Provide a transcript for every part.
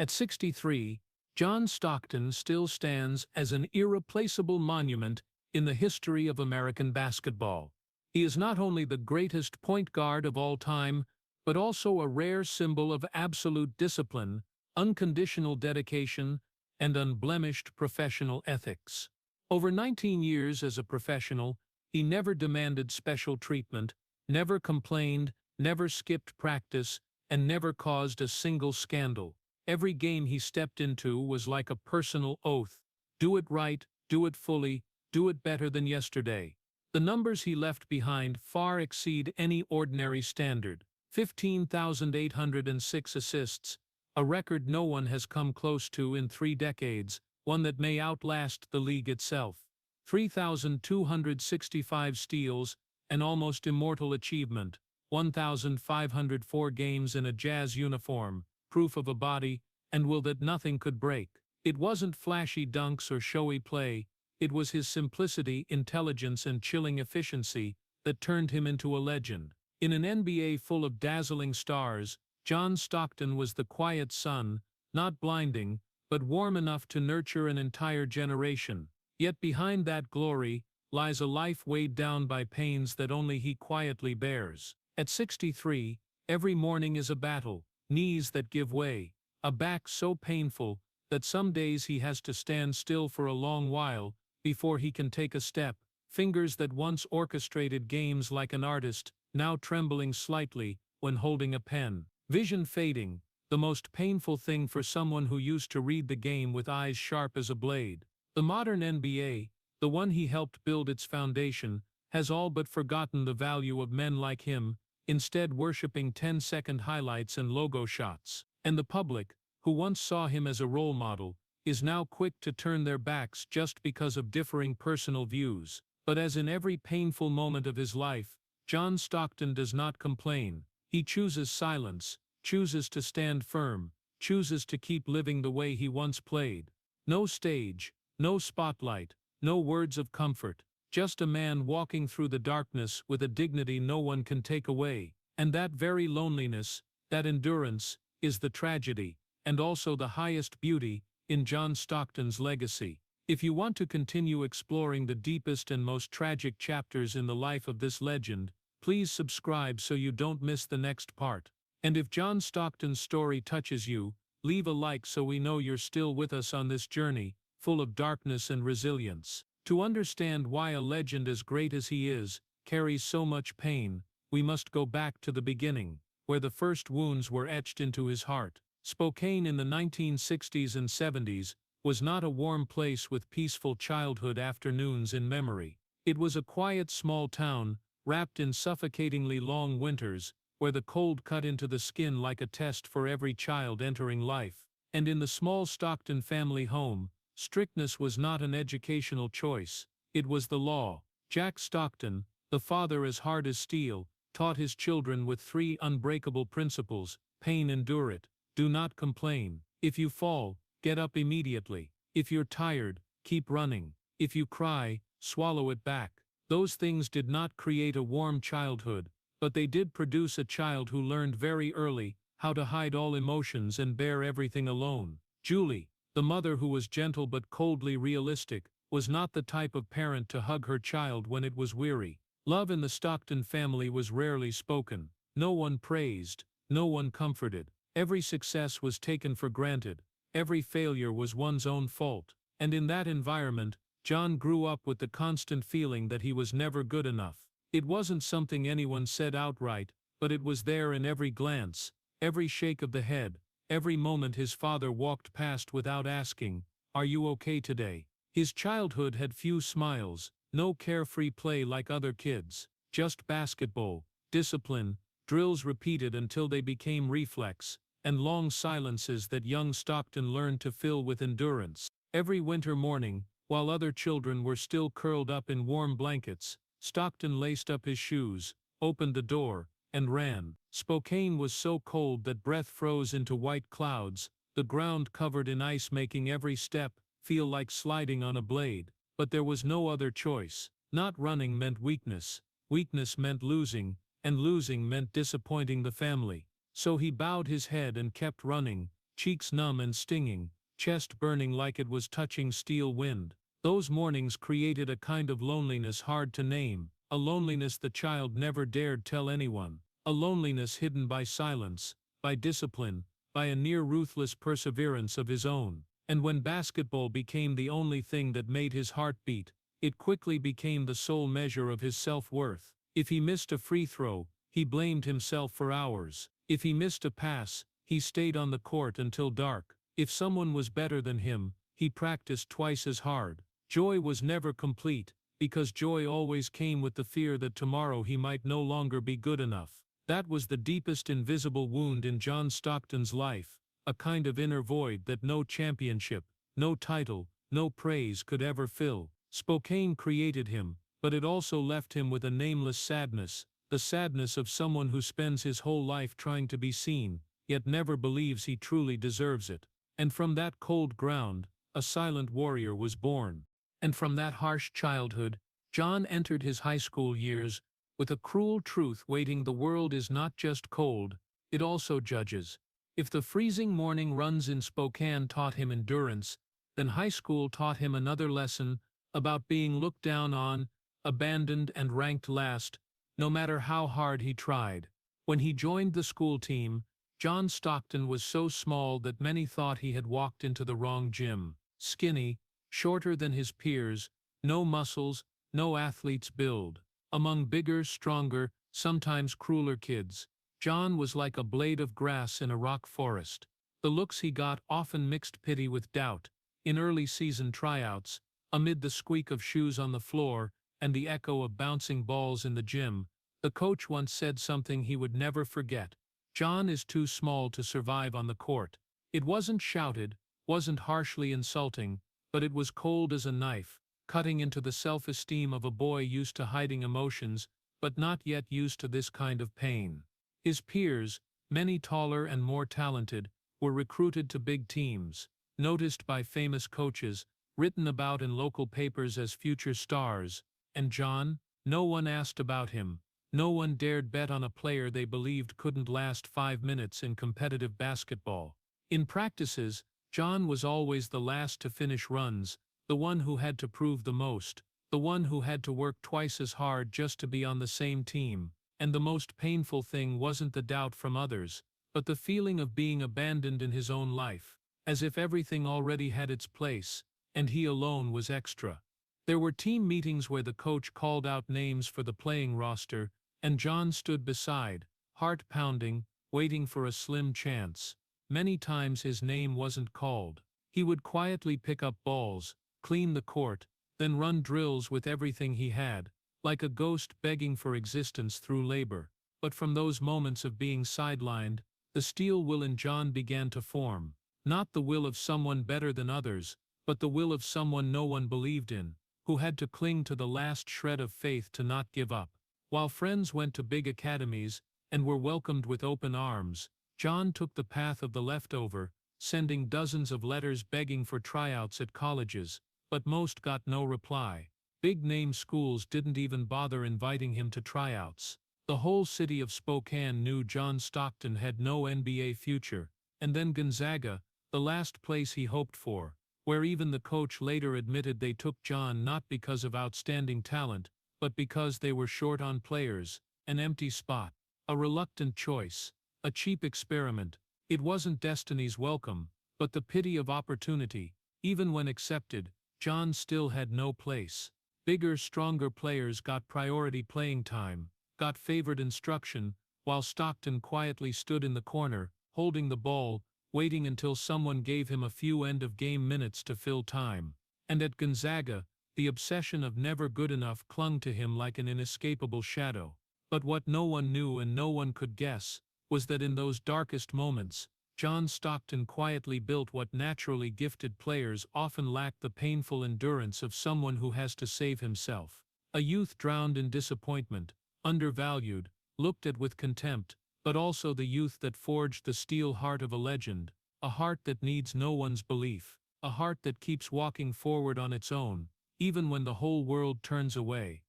At 63, John Stockton still stands as an irreplaceable monument in the history of American basketball. He is not only the greatest point guard of all time, but also a rare symbol of absolute discipline, unconditional dedication, and unblemished professional ethics. Over 19 years as a professional, he never demanded special treatment, never complained, never skipped practice, and never caused a single scandal. Every game he stepped into was like a personal oath. Do it right, do it fully, do it better than yesterday. The numbers he left behind far exceed any ordinary standard. 15,806 assists, a record no one has come close to in 3 decades, one that may outlast the league itself. 3,265 steals, an almost immortal achievement. 1,504 games in a Jazz uniform, proof of a body and will that nothing could break. It wasn't flashy dunks or showy play, it was his simplicity, intelligence, and chilling efficiency that turned him into a legend. In an NBA full of dazzling stars, John Stockton was the quiet sun, not blinding, but warm enough to nurture an entire generation. Yet behind that glory lies a life weighed down by pains that only he quietly bears. At 63, every morning is a battle, knees that give way, a back so painful that some days he has to stand still for a long while before he can take a step, fingers that once orchestrated games like an artist, now trembling slightly when holding a pen. Vision fading, the most painful thing for someone who used to read the game with eyes sharp as a blade. The modern NBA, the one he helped build its foundation, has all but forgotten the value of men like him, instead worshipping 10-second highlights and logo shots. And the public, who once saw him as a role model, is now quick to turn their backs just because of differing personal views. But as in every painful moment of his life, John Stockton does not complain. He chooses silence, chooses to stand firm, chooses to keep living the way he once played. No stage, no spotlight, no words of comfort, just a man walking through the darkness with a dignity no one can take away. And that very loneliness, that endurance, is the tragedy, and also the highest beauty, in John Stockton's legacy. If you want to continue exploring the deepest and most tragic chapters in the life of this legend, please subscribe so you don't miss the next part. And if John Stockton's story touches you, leave a like so we know you're still with us on this journey, full of darkness and resilience. To understand why a legend as great as he is, carries so much pain, we must go back to the beginning, where the first wounds were etched into his heart. Spokane in the 1960s and 70s was not a warm place with peaceful childhood afternoons in memory. It was a quiet small town, wrapped in suffocatingly long winters, where the cold cut into the skin like a test for every child entering life. And in the small Stockton family home, strictness was not an educational choice, it was the law. Jack Stockton, the father as hard as steel, taught his children with 3 unbreakable principles: pain, endure it, do not complain. If you fall, get up immediately. If you're tired, keep running. If you cry, swallow it back. Those things did not create a warm childhood, but they did produce a child who learned very early how to hide all emotions and bear everything alone. Julie, the mother who was gentle but coldly realistic, was not the type of parent to hug her child when it was weary. Love in the Stockton family was rarely spoken. No one praised, no one comforted. Every success was taken for granted. Every failure was one's own fault. And in that environment, John grew up with the constant feeling that he was never good enough. It wasn't something anyone said outright, but it was there in every glance, every shake of the head, every moment his father walked past without asking, "Are you okay today?" His childhood had few smiles, no carefree play like other kids, just basketball, discipline, drills repeated until they became reflex, and long silences that young Stockton learned to fill with endurance. Every winter morning, while other children were still curled up in warm blankets, Stockton laced up his shoes, opened the door, and ran. Spokane was so cold that breath froze into white clouds, the ground covered in ice making every step feel like sliding on a blade. But there was no other choice. Not running meant weakness, weakness meant losing, and losing meant disappointing the family. So he bowed his head and kept running, cheeks numb and stinging, chest burning like it was touching steel wind. Those mornings created a kind of loneliness hard to name, a loneliness the child never dared tell anyone, a loneliness hidden by silence, by discipline, by a near-ruthless perseverance of his own. And when basketball became the only thing that made his heart beat, it quickly became the sole measure of his self-worth. If he missed a free throw, he blamed himself for hours. If he missed a pass, he stayed on the court until dark. If someone was better than him, he practiced twice as hard. Joy was never complete, because joy always came with the fear that tomorrow he might no longer be good enough. That was the deepest invisible wound in John Stockton's life, a kind of inner void that no championship, no title, no praise could ever fill. Spokane created him, but it also left him with a nameless sadness, the sadness of someone who spends his whole life trying to be seen, yet never believes he truly deserves it. And from that cold ground, a silent warrior was born. And from that harsh childhood, John entered his high school years with a cruel truth waiting: the world is not just cold, it also judges. If the freezing morning runs in Spokane taught him endurance, then high school taught him another lesson about being looked down on, abandoned and ranked last, no matter how hard he tried. When he joined the school team, John Stockton was so small that many thought he had walked into the wrong gym. Skinny, shorter than his peers, no muscles, no athlete's build. Among bigger, stronger, sometimes crueler kids, John was like a blade of grass in a rock forest. The looks he got often mixed pity with doubt. In early season tryouts, amid the squeak of shoes on the floor and the echo of bouncing balls in the gym, the coach once said something he would never forget: "John is too small to survive on the court." It wasn't shouted, wasn't harshly insulting, but it was cold as a knife, cutting into the self-esteem of a boy used to hiding emotions, but not yet used to this kind of pain. His peers, many taller and more talented, were recruited to big teams, noticed by famous coaches, written about in local papers as future stars. And John? No one asked about him. No one dared bet on a player they believed couldn't last 5 minutes in competitive basketball. In practices, John was always the last to finish runs, the one who had to prove the most, the one who had to work twice as hard just to be on the same team. And the most painful thing wasn't the doubt from others, but the feeling of being abandoned in his own life, as if everything already had its place, and he alone was extra. There were team meetings where the coach called out names for the playing roster, and John stood beside, heart pounding, waiting for a slim chance. Many times his name wasn't called. He would quietly pick up balls, clean the court, then run drills with everything he had, like a ghost begging for existence through labor. But from those moments of being sidelined, the steel will in John began to form. Not the will of someone better than others, but the will of someone no one believed in, who had to cling to the last shred of faith to not give up. While friends went to big academies and were welcomed with open arms, John took the path of the leftover, sending dozens of letters begging for tryouts at colleges, but most got no reply. Big-name schools didn't even bother inviting him to tryouts. The whole city of Spokane knew John Stockton had no NBA future. And then Gonzaga, the last place he hoped for, where even the coach later admitted they took John not because of outstanding talent, but because they were short on players, an empty spot, a reluctant choice, a cheap experiment. It wasn't destiny's welcome, but the pity of opportunity. Even when accepted, John still had no place. Bigger, stronger players got priority playing time, got favored instruction, while Stockton quietly stood in the corner, holding the ball, waiting until someone gave him a few end-of-game minutes to fill time. And at Gonzaga, the obsession of never good enough clung to him like an inescapable shadow. But what no one knew and no one could guess was that in those darkest moments, John Stockton quietly built what naturally gifted players often lack: the painful endurance of someone who has to save himself. A youth drowned in disappointment, undervalued, looked at with contempt, but also the youth that forged the steel heart of a legend, a heart that needs no one's belief, a heart that keeps walking forward on its own, even when the whole world turns away.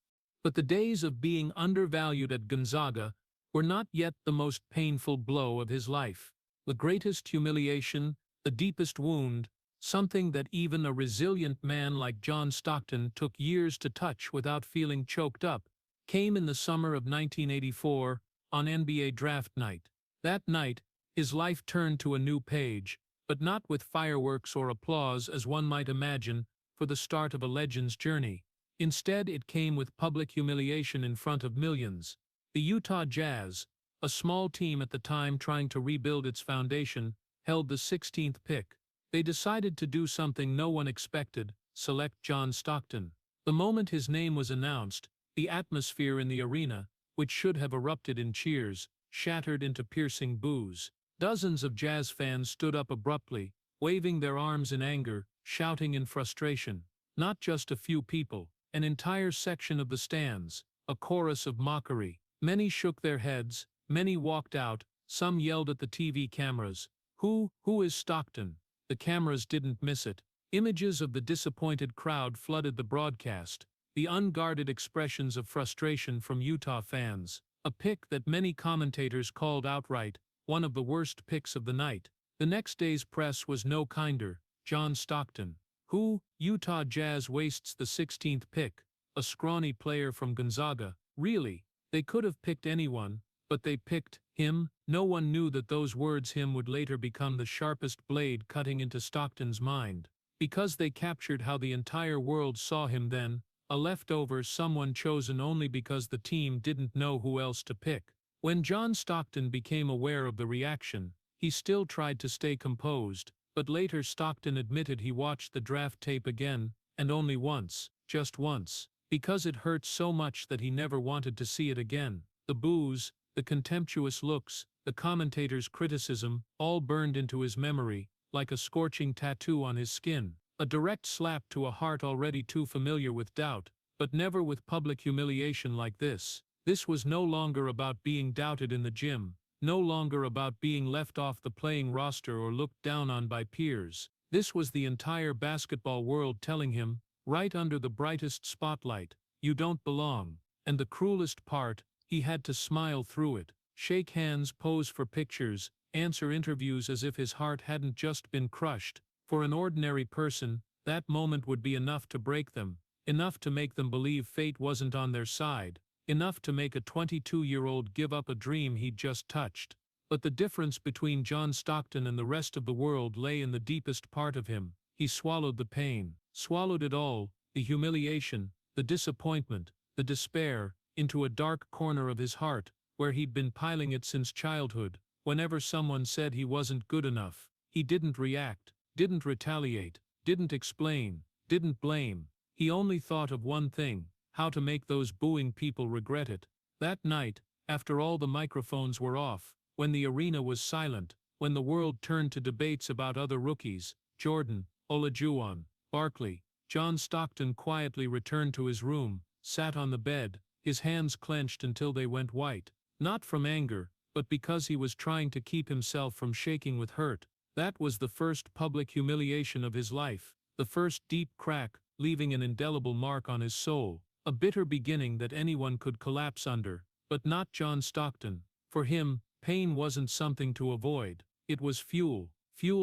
But the days of being undervalued at Gonzaga were not yet the most painful blow of his life. The greatest humiliation, the deepest wound, something that even a resilient man like John Stockton took years to touch without feeling choked up, came in the summer of 1984, on NBA draft night. That night, his life turned to a new page, but not with fireworks or applause as one might imagine for the start of a legend's journey. Instead, it came with public humiliation in front of millions. The Utah Jazz, a small team at the time trying to rebuild its foundation, held the 16th pick. They decided to do something no one expected: select John Stockton. The moment his name was announced, the atmosphere in the arena, which should have erupted in cheers, shattered into piercing boos. Dozens of Jazz fans stood up abruptly, waving their arms in anger, shouting in frustration. Not just a few people, an entire section of the stands, a chorus of mockery. Many shook their heads, many walked out, some yelled at the TV cameras, Who is Stockton?" The cameras didn't miss it. Images of the disappointed crowd flooded the broadcast, the unguarded expressions of frustration from Utah fans. A pick that many commentators called outright one of the worst picks of the night. The next day's press was no kinder. John Stockton. Who? Utah Jazz wastes the 16th pick. A scrawny player from Gonzaga. Really? They could have picked anyone, but they picked him. No one knew that those words "him" would later become the sharpest blade cutting into Stockton's mind. Because they captured how the entire world saw him then, a leftover, someone chosen only because the team didn't know who else to pick. When John Stockton became aware of the reaction, he still tried to stay composed, but later Stockton admitted he watched the draft tape again, and only once, just once, because it hurt so much that he never wanted to see it again. The boos, the contemptuous looks, the commentators' criticism, all burned into his memory, like a scorching tattoo on his skin. A direct slap to a heart already too familiar with doubt, but never with public humiliation like this. This was no longer about being doubted in the gym, no longer about being left off the playing roster or looked down on by peers. This was the entire basketball world telling him, right under the brightest spotlight, "You don't belong." And the cruelest part, he had to smile through it, shake hands, pose for pictures, answer interviews as if his heart hadn't just been crushed. For an ordinary person, that moment would be enough to break them, enough to make them believe fate wasn't on their side, enough to make a 22-year-old give up a dream he'd just touched. But the difference between John Stockton and the rest of the world lay in the deepest part of him. He swallowed the pain, swallowed it all, the humiliation, the disappointment, the despair, into a dark corner of his heart, where he'd been piling it since childhood. Whenever someone said he wasn't good enough, he didn't react, didn't retaliate, didn't explain, didn't blame. He only thought of one thing: how to make those booing people regret it. That night, after all the microphones were off, when the arena was silent, when the world turned to debates about other rookies, Jordan, Olajuwon, Barkley, John Stockton quietly returned to his room, sat on the bed, his hands clenched until they went white, not from anger, but because he was trying to keep himself from shaking with hurt. That was the first public humiliation of his life, the first deep crack, leaving an indelible mark on his soul, a bitter beginning that anyone could collapse under, but not John Stockton. For him, pain wasn't something to avoid, it was fuel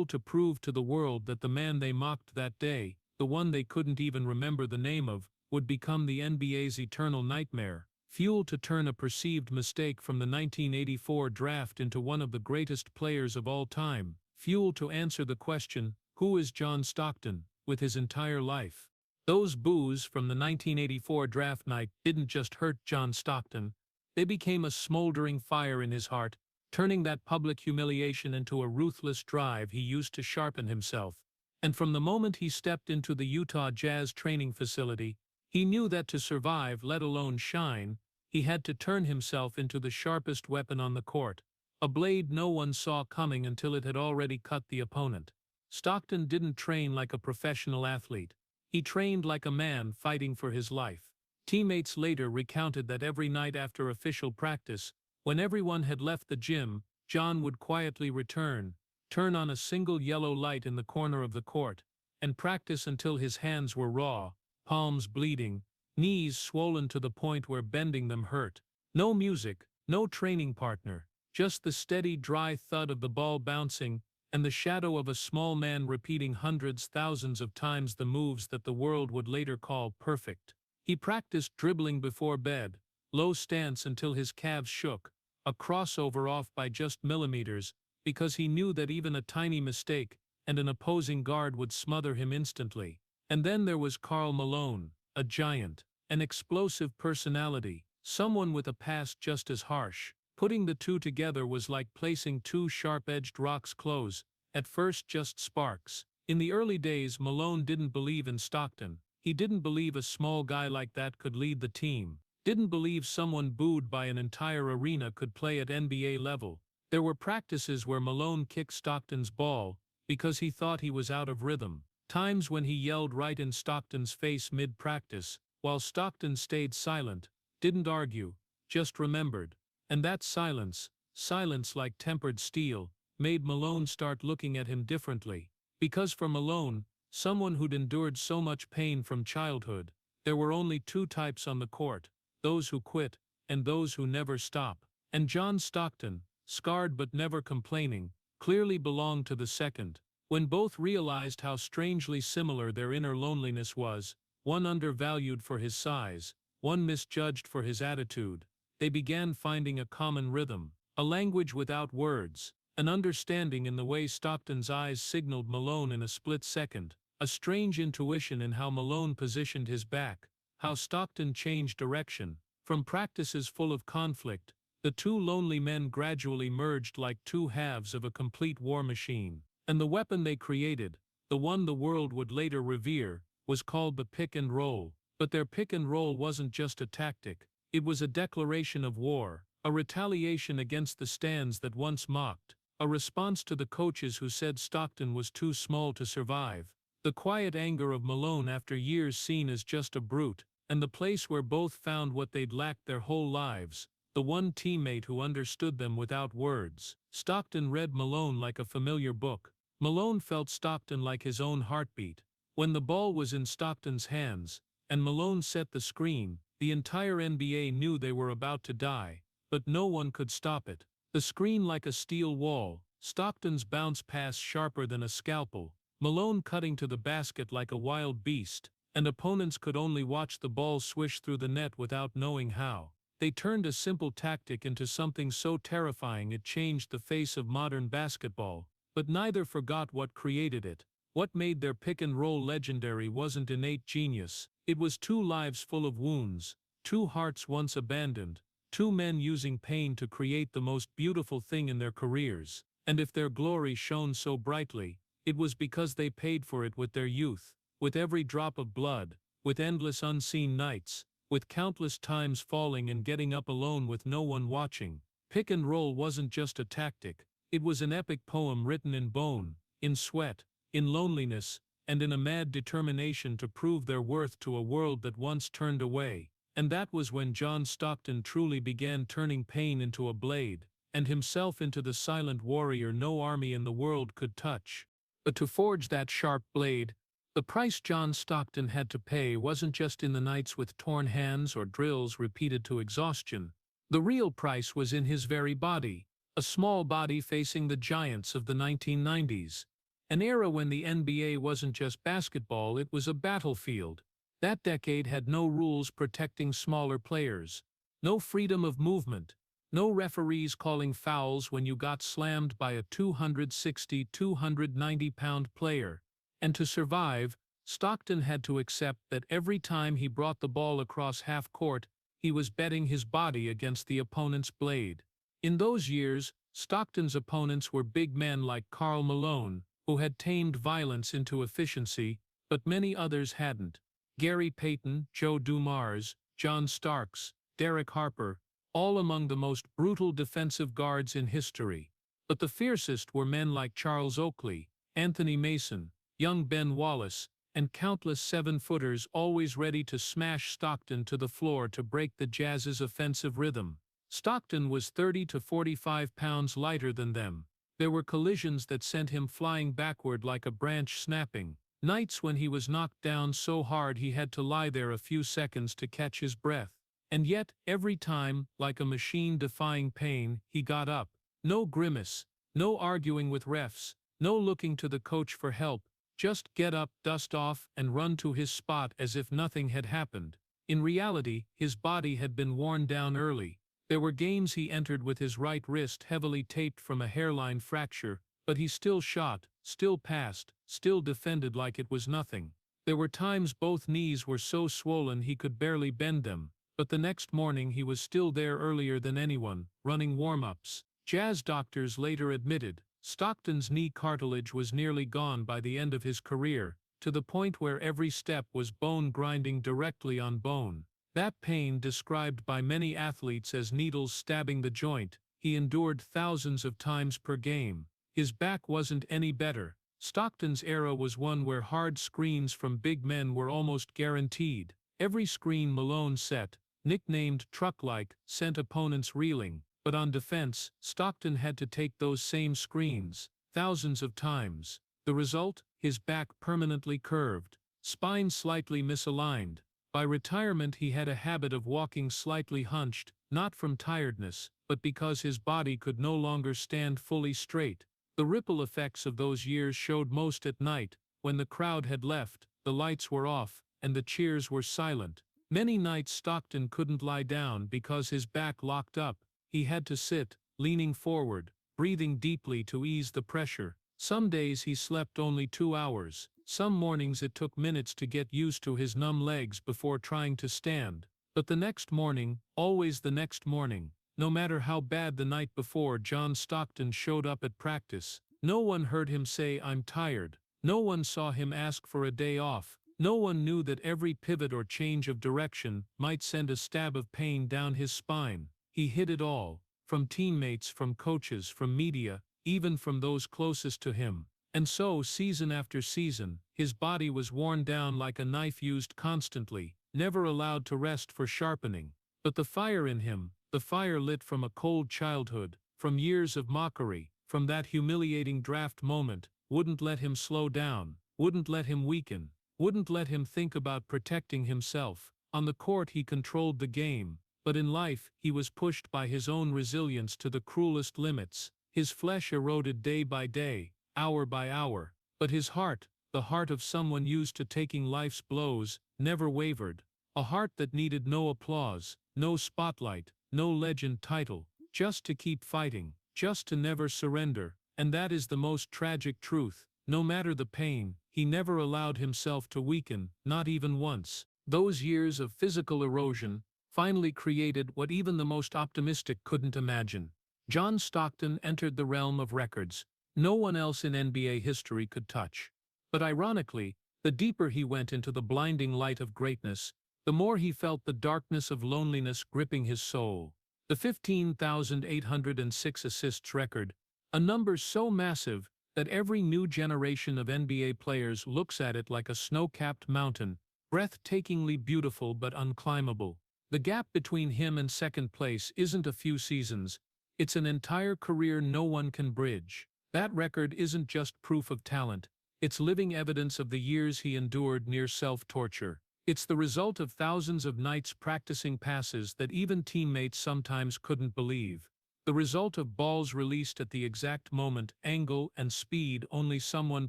to prove to the world that the man they mocked that day, the one they couldn't even remember the name of, would become the NBA's eternal nightmare. Fuel to turn a perceived mistake from the 1984 draft into one of the greatest players of all time. Fuel to answer the question, who is John Stockton, with his entire life. Those boos from the 1984 draft night didn't just hurt John Stockton, they became a smoldering fire in his heart, turning that public humiliation into a ruthless drive he used to sharpen himself. And from the moment he stepped into the Utah Jazz training facility, he knew that to survive, let alone shine, he had to turn himself into the sharpest weapon on the court, a blade no one saw coming until it had already cut the opponent. Stockton didn't train like a professional athlete. He trained like a man fighting for his life. Teammates later recounted that every night after official practice, when everyone had left the gym, John would quietly return, turn on a single yellow light in the corner of the court, and practice until his hands were raw, palms bleeding, knees swollen to the point where bending them hurt. No music, no training partner, just the steady, dry thud of the ball bouncing, and the shadow of a small man repeating hundreds, thousands of times the moves that the world would later call perfect. He practiced dribbling before bed, low stance until his calves shook, a crossover off by just millimeters, because he knew that even a tiny mistake, and an opposing guard would smother him instantly. And then there was Karl Malone, a giant, an explosive personality, someone with a past just as harsh. Putting the two together was like placing two sharp-edged rocks close, at first just sparks. In the early days, Malone didn't believe in Stockton. He didn't believe a small guy like that could lead the team. Didn't believe someone booed by an entire arena could play at NBA level. There were practices where Malone kicked Stockton's ball because he thought he was out of rhythm. Times when he yelled right in Stockton's face mid-practice, while Stockton stayed silent, didn't argue, just remembered. And that silence, silence like tempered steel, made Malone start looking at him differently. Because for Malone, someone who'd endured so much pain from childhood, there were only two types on the court, those who quit, and those who never stop. And John Stockton, scarred but never complaining, clearly belonged to the second. When both realized how strangely similar their inner loneliness was, one undervalued for his size, one misjudged for his attitude, they began finding a common rhythm, a language without words, an understanding in the way Stockton's eyes signaled Malone in a split second, a strange intuition in how Malone positioned his back, how Stockton changed direction. From practices full of conflict, the two lonely men gradually merged like two halves of a complete war machine. And the weapon they created, the one the world would later revere, was called the pick and roll. But their pick and roll wasn't just a tactic, it was a declaration of war, a retaliation against the stands that once mocked, a response to the coaches who said Stockton was too small to survive, the quiet anger of Malone after years seen as just a brute, and the place where both found what they'd lacked their whole lives, the one teammate who understood them without words. Stockton read Malone like a familiar book. Malone felt Stockton like his own heartbeat. When the ball was in Stockton's hands, and Malone set the screen, the entire NBA knew they were about to die, but no one could stop it. The screen like a steel wall, Stockton's bounce pass sharper than a scalpel, Malone cutting to the basket like a wild beast, and opponents could only watch the ball swish through the net without knowing how. They turned a simple tactic into something so terrifying it changed the face of modern basketball. But neither forgot what created it. What made their pick-and-roll legendary wasn't innate genius. It was two lives full of wounds, two hearts once abandoned, two men using pain to create the most beautiful thing in their careers. And if their glory shone so brightly, it was because they paid for it with their youth, with every drop of blood, with endless unseen nights, with countless times falling and getting up alone with no one watching. Pick-and-roll wasn't just a tactic. It was an epic poem written in bone, in sweat, in loneliness, and in a mad determination to prove their worth to a world that once turned away. And that was when John Stockton truly began turning pain into a blade, and himself into the silent warrior no army in the world could touch. But to forge that sharp blade, the price John Stockton had to pay wasn't just in the nights with torn hands or drills repeated to exhaustion. The real price was in his very body. A small body facing the giants of the 1990s. An era when the NBA wasn't just basketball, it was a battlefield. That decade had no rules protecting smaller players. No freedom of movement. No referees calling fouls when you got slammed by a 260, 290-pound player. And to survive, Stockton had to accept that every time he brought the ball across half court, he was betting his body against the opponent's blade. In those years, Stockton's opponents were big men like Karl Malone, who had tamed violence into efficiency, but many others hadn't. Gary Payton, Joe Dumars, John Starks, Derek Harper, all among the most brutal defensive guards in history. But the fiercest were men like Charles Oakley, Anthony Mason, young Ben Wallace, and countless seven-footers always ready to smash Stockton to the floor to break the Jazz's offensive rhythm. Stockton was 30 to 45 pounds lighter than them. There were collisions that sent him flying backward like a branch snapping, nights when he was knocked down so hard he had to lie there a few seconds to catch his breath. And yet, every time, like a machine defying pain, he got up. No grimace, no arguing with refs, no looking to the coach for help, just get up, dust off, and run to his spot as if nothing had happened. In reality, his body had been worn down early. There were games he entered with his right wrist heavily taped from a hairline fracture, but he still shot, still passed, still defended like it was nothing. There were times both knees were so swollen he could barely bend them, but the next morning he was still there earlier than anyone, running warm-ups. Jazz doctors later admitted, Stockton's knee cartilage was nearly gone by the end of his career, to the point where every step was bone grinding directly on bone. That pain, described by many athletes as needles stabbing the joint, he endured thousands of times per game. His back wasn't any better. Stockton's era was one where hard screens from big men were almost guaranteed. Every screen Malone set, nicknamed truck-like, sent opponents reeling. But on defense, Stockton had to take those same screens, thousands of times. The result? His back permanently curved, spine slightly misaligned. By retirement he had a habit of walking slightly hunched, not from tiredness, but because his body could no longer stand fully straight. The ripple effects of those years showed most at night, when the crowd had left, the lights were off, and the cheers were silent. Many nights Stockton couldn't lie down because his back locked up. He had to sit, leaning forward, breathing deeply to ease the pressure. Some days he slept only 2 hours. Some mornings it took minutes to get used to his numb legs before trying to stand. But the next morning, always the next morning, no matter how bad the night before, John Stockton showed up at practice. No one heard him say, "I'm tired." No one saw him ask for a day off. No one knew that every pivot or change of direction might send a stab of pain down his spine. He hid it all, from teammates, from coaches, from media, even from those closest to him. And so, season after season, his body was worn down like a knife used constantly, never allowed to rest for sharpening. But the fire in him, the fire lit from a cold childhood, from years of mockery, from that humiliating draft moment, wouldn't let him slow down, wouldn't let him weaken, wouldn't let him think about protecting himself. On the court he controlled the game, but in life he was pushed by his own resilience to the cruelest limits. His flesh eroded day by day, hour by hour, but his heart, the heart of someone used to taking life's blows, never wavered. A heart that needed no applause, no spotlight, no legend title, just to keep fighting, just to never surrender. And that is the most tragic truth. No matter the pain, he never allowed himself to weaken, not even once. Those years of physical erosion finally created what even the most optimistic couldn't imagine. John Stockton entered the realm of records no one else in NBA history could touch. But ironically, the deeper he went into the blinding light of greatness, the more he felt the darkness of loneliness gripping his soul. The 15,806 assists record, a number so massive that every new generation of NBA players looks at it like a snow-capped mountain, breathtakingly beautiful but unclimbable. The gap between him and second place isn't a few seasons, it's an entire career no one can bridge. That record isn't just proof of talent, it's living evidence of the years he endured near self-torture. It's the result of thousands of nights practicing passes that even teammates sometimes couldn't believe. The result of balls released at the exact moment, angle, and speed only someone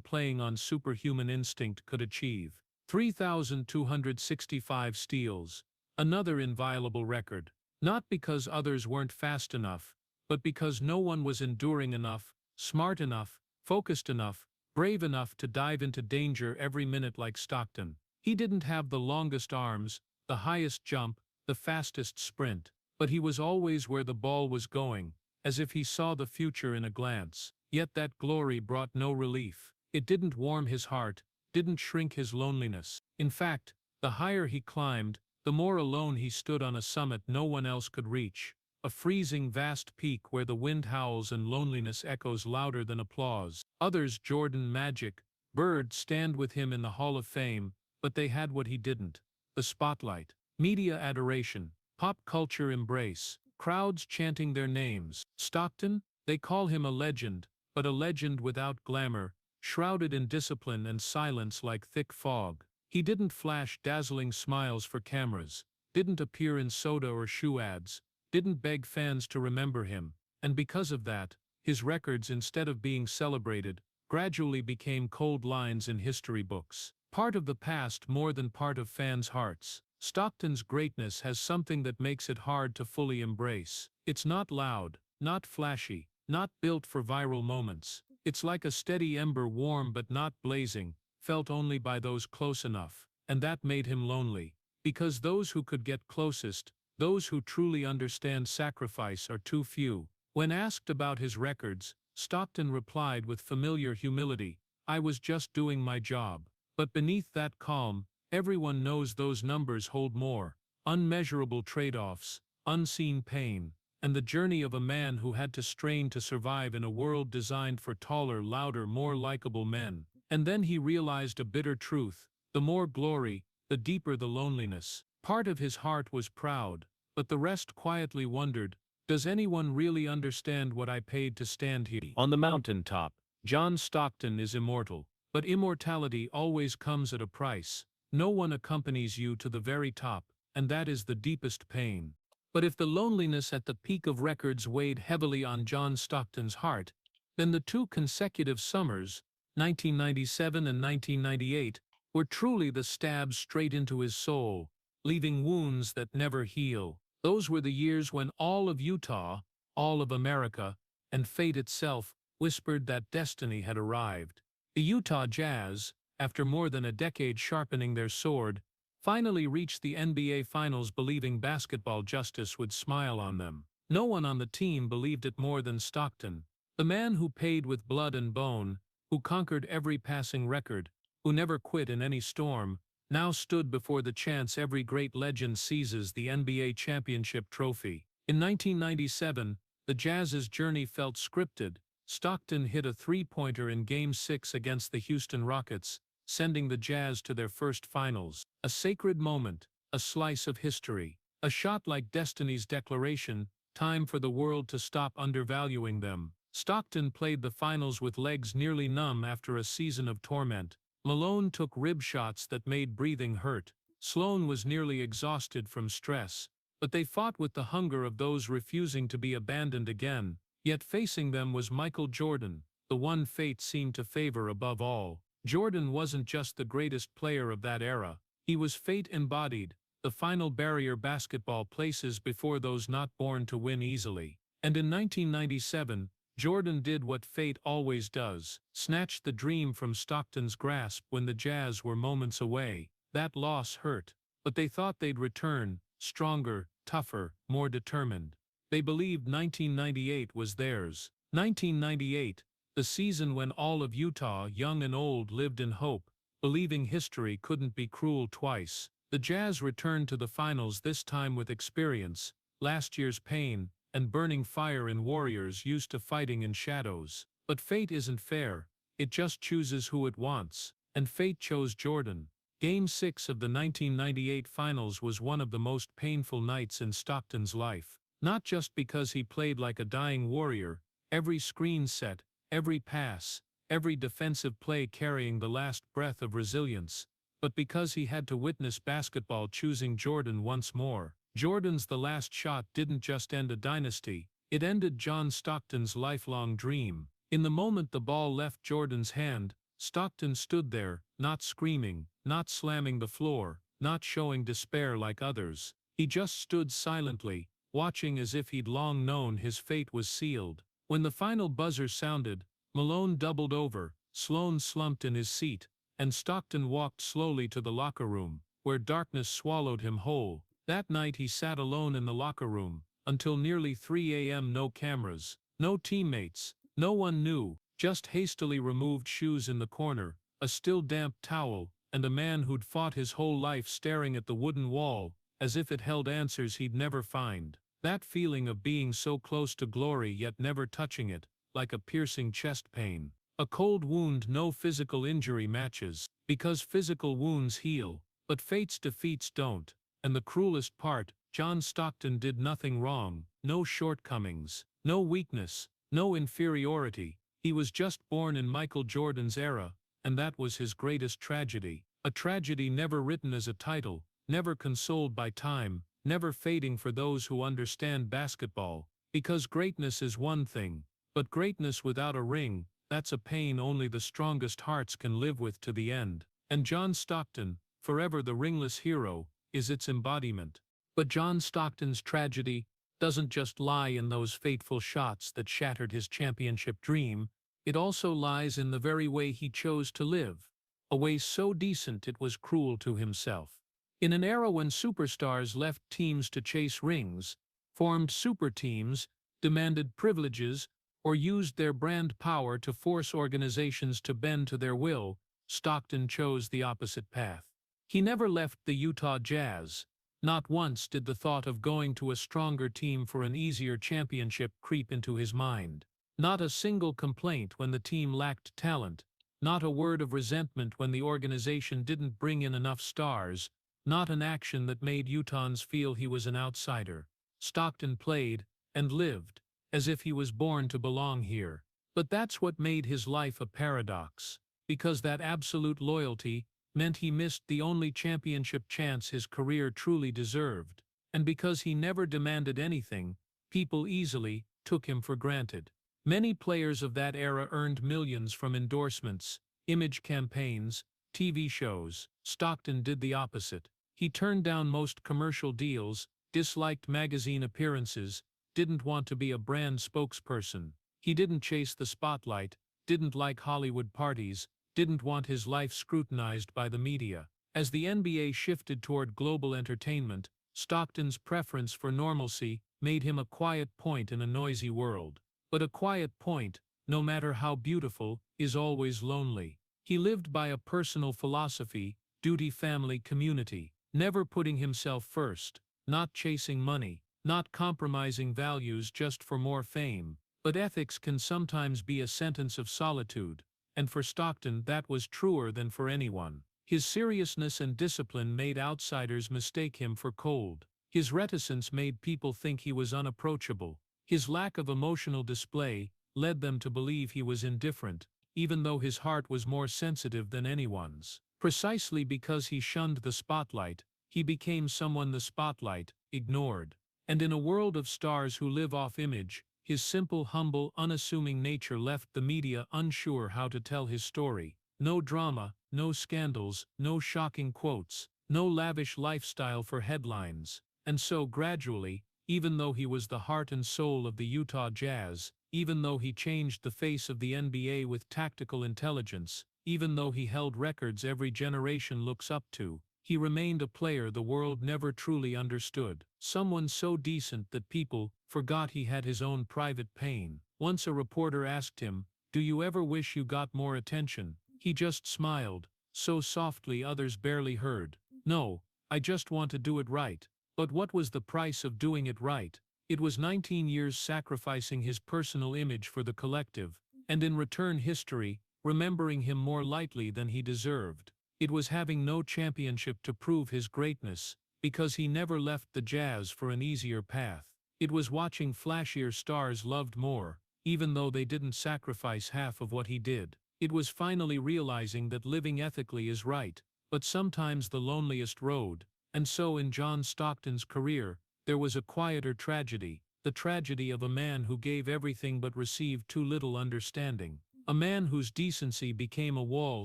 playing on superhuman instinct could achieve. 3,265 steals. Another inviolable record. Not because others weren't fast enough, but because no one was enduring enough, smart enough, focused enough, brave enough to dive into danger every minute like Stockton. He didn't have the longest arms, the highest jump, the fastest sprint, but he was always where the ball was going, as if he saw the future in a glance. Yet that glory brought no relief. It didn't warm his heart, didn't shrink his loneliness. In fact, the higher he climbed, the more alone he stood on a summit no one else could reach. A freezing vast peak where the wind howls and loneliness echoes louder than applause. Others, Jordan, Magic, Bird, stand with him in the Hall of Fame, but they had what he didn't. The spotlight, media adoration, pop culture embrace, crowds chanting their names. Stockton? They call him a legend, but a legend without glamour, shrouded in discipline and silence like thick fog. He didn't flash dazzling smiles for cameras, didn't appear in soda or shoe ads, didn't beg fans to remember him, and because of that, His records, instead of being celebrated, gradually became cold lines in history books. Part of the past more than part of fans' hearts. Stockton's greatness has something that makes it hard to fully embrace. It's not loud, not flashy, not built for viral moments. It's like a steady ember, warm but not blazing, felt only by those close enough. And that made him lonely. Because those who could get closest, those who truly understand sacrifice, are too few. When asked about his records, Stockton replied with familiar humility, "I was just doing my job." But beneath that calm, everyone knows those numbers hold more. Unmeasurable trade-offs, unseen pain, and the journey of a man who had to strain to survive in a world designed for taller, louder, more likable men. And then he realized a bitter truth: the more glory, the deeper the loneliness. Part of his heart was proud, but the rest quietly wondered, does anyone really understand what I paid to stand here? On the mountaintop, John Stockton is immortal. But immortality always comes at a price. No one accompanies you to the very top, and that is the deepest pain. But if the loneliness at the peak of records weighed heavily on John Stockton's heart, then the 2 consecutive summers, 1997 and 1998, were truly the stabs straight into his soul, leaving wounds that never heal. Those were the years when all of Utah, all of America, and fate itself whispered that destiny had arrived. The Utah Jazz, after more than a decade sharpening their sword, finally reached the NBA Finals, believing basketball justice would smile on them. No one on the team believed it more than Stockton, the man who paid with blood and bone, who conquered every passing record, who never quit in any storm, now stood before the chance every great legend seizes: the NBA championship trophy. In 1997, the Jazz's journey felt scripted. Stockton hit a three-pointer in Game 6 against the Houston Rockets, sending the Jazz to their first finals. A sacred moment, a slice of history, a shot like destiny's declaration, time for the world to stop undervaluing them. Stockton played the finals with legs nearly numb after a season of torment. Malone took rib shots that made breathing hurt. Sloan was nearly exhausted from stress. But they fought with the hunger of those refusing to be abandoned again. Yet facing them was Michael Jordan, the one fate seemed to favor above all. Jordan wasn't just the greatest player of that era. He was fate embodied, the final barrier basketball places before those not born to win easily. And in 1997, Jordan did what fate always does: snatched the dream from Stockton's grasp when the Jazz were moments away. That loss hurt, but they thought they'd return, stronger, tougher, more determined. They believed 1998 was theirs. 1998, the season when all of Utah, young and old, lived in hope, believing history couldn't be cruel twice. The Jazz returned to the finals, this time with experience, last year's pain, and burning fire in warriors used to fighting in shadows. But fate isn't fair, it just chooses who it wants, and fate chose Jordan. Game 6 of the 1998 finals was one of the most painful nights in Stockton's life. Not just because he played like a dying warrior, every screen set, every pass, every defensive play carrying the last breath of resilience, but because he had to witness basketball choosing Jordan once more. Jordan's the last shot didn't just end a dynasty, it ended John Stockton's lifelong dream. In the moment the ball left Jordan's hand, Stockton stood there, not screaming, not slamming the floor, not showing despair like others. He just stood silently, watching as if he'd long known his fate was sealed. When the final buzzer sounded, Malone doubled over, Sloan slumped in his seat, and Stockton walked slowly to the locker room, where darkness swallowed him whole. That night he sat alone in the locker room, until nearly 3 a.m. No cameras, no teammates, no one knew, just hastily removed shoes in the corner, a still damp towel, and a man who'd fought his whole life staring at the wooden wall, as if it held answers he'd never find. That feeling of being so close to glory yet never touching it, like a piercing chest pain. A cold wound no physical injury matches, because physical wounds heal, but fate's defeats don't. And the cruelest part, John Stockton did nothing wrong, no shortcomings, no weakness, no inferiority. He was just born in Michael Jordan's era, and that was his greatest tragedy. A tragedy never written as a title, never consoled by time, never fading for those who understand basketball. Because greatness is one thing, But greatness without a ring, that's a pain only the strongest hearts can live with to the end. And John Stockton, forever the ringless hero, is its embodiment. But John Stockton's tragedy doesn't just lie in those fateful shots that shattered his championship dream, it also lies in the very way he chose to live, a way so decent it was cruel to himself. In an era when superstars left teams to chase rings, formed super teams, demanded privileges, or used their brand power to force organizations to bend to their will, Stockton chose the opposite path. He never left the Utah Jazz. Not once did the thought of going to a stronger team for an easier championship creep into his mind. Not a single complaint when the team lacked talent, not a word of resentment when the organization didn't bring in enough stars, not an action that made Utahns feel he was an outsider. Stockton played, and lived, as if he was born to belong here. But that's what made his life a paradox, because that absolute loyalty meant he missed the only championship chance his career truly deserved, and because he never demanded anything, people easily took him for granted. Many players of that era earned millions from endorsements, image campaigns, TV shows. Stockton did the opposite. He turned down most commercial deals, disliked magazine appearances, didn't want to be a brand spokesperson. He didn't chase the spotlight, didn't like Hollywood parties, didn't want his life scrutinized by the media. As the NBA shifted toward global entertainment, Stockton's preference for normalcy made him a quiet point in a noisy world. But a quiet point, no matter how beautiful, is always lonely. He lived by a personal philosophy: duty, family, community, never putting himself first, not chasing money, not compromising values just for more fame. But ethics can sometimes be a sentence of solitude, and for Stockton that was truer than for anyone. His seriousness and discipline made outsiders mistake him for cold. His reticence made people think he was unapproachable. His lack of emotional display led them to believe he was indifferent, even though his heart was more sensitive than anyone's. Precisely because he shunned the spotlight, he became someone the spotlight ignored. And in a world of stars who live off image, his simple, humble, unassuming nature left the media unsure how to tell his story. No drama, no scandals, no shocking quotes, no lavish lifestyle for headlines. And so gradually, even though he was the heart and soul of the Utah Jazz, even though he changed the face of the NBA with tactical intelligence, even though he held records every generation looks up to, he remained a player the world never truly understood. Someone so decent that people forgot he had his own private pain. Once a reporter asked him, "Do you ever wish you got more attention?" He just smiled, so softly others barely heard. "No, I just want to do it right." But what was the price of doing it right? It was 19 years sacrificing his personal image for the collective, and in return history, remembering him more lightly than he deserved. It was having no championship to prove his greatness, because he never left the Jazz for an easier path. It was watching flashier stars loved more, even though they didn't sacrifice half of what he did. It was finally realizing that living ethically is right, but sometimes the loneliest road. And so in John Stockton's career, there was a quieter tragedy, the tragedy of a man who gave everything but received too little understanding. A man whose decency became a wall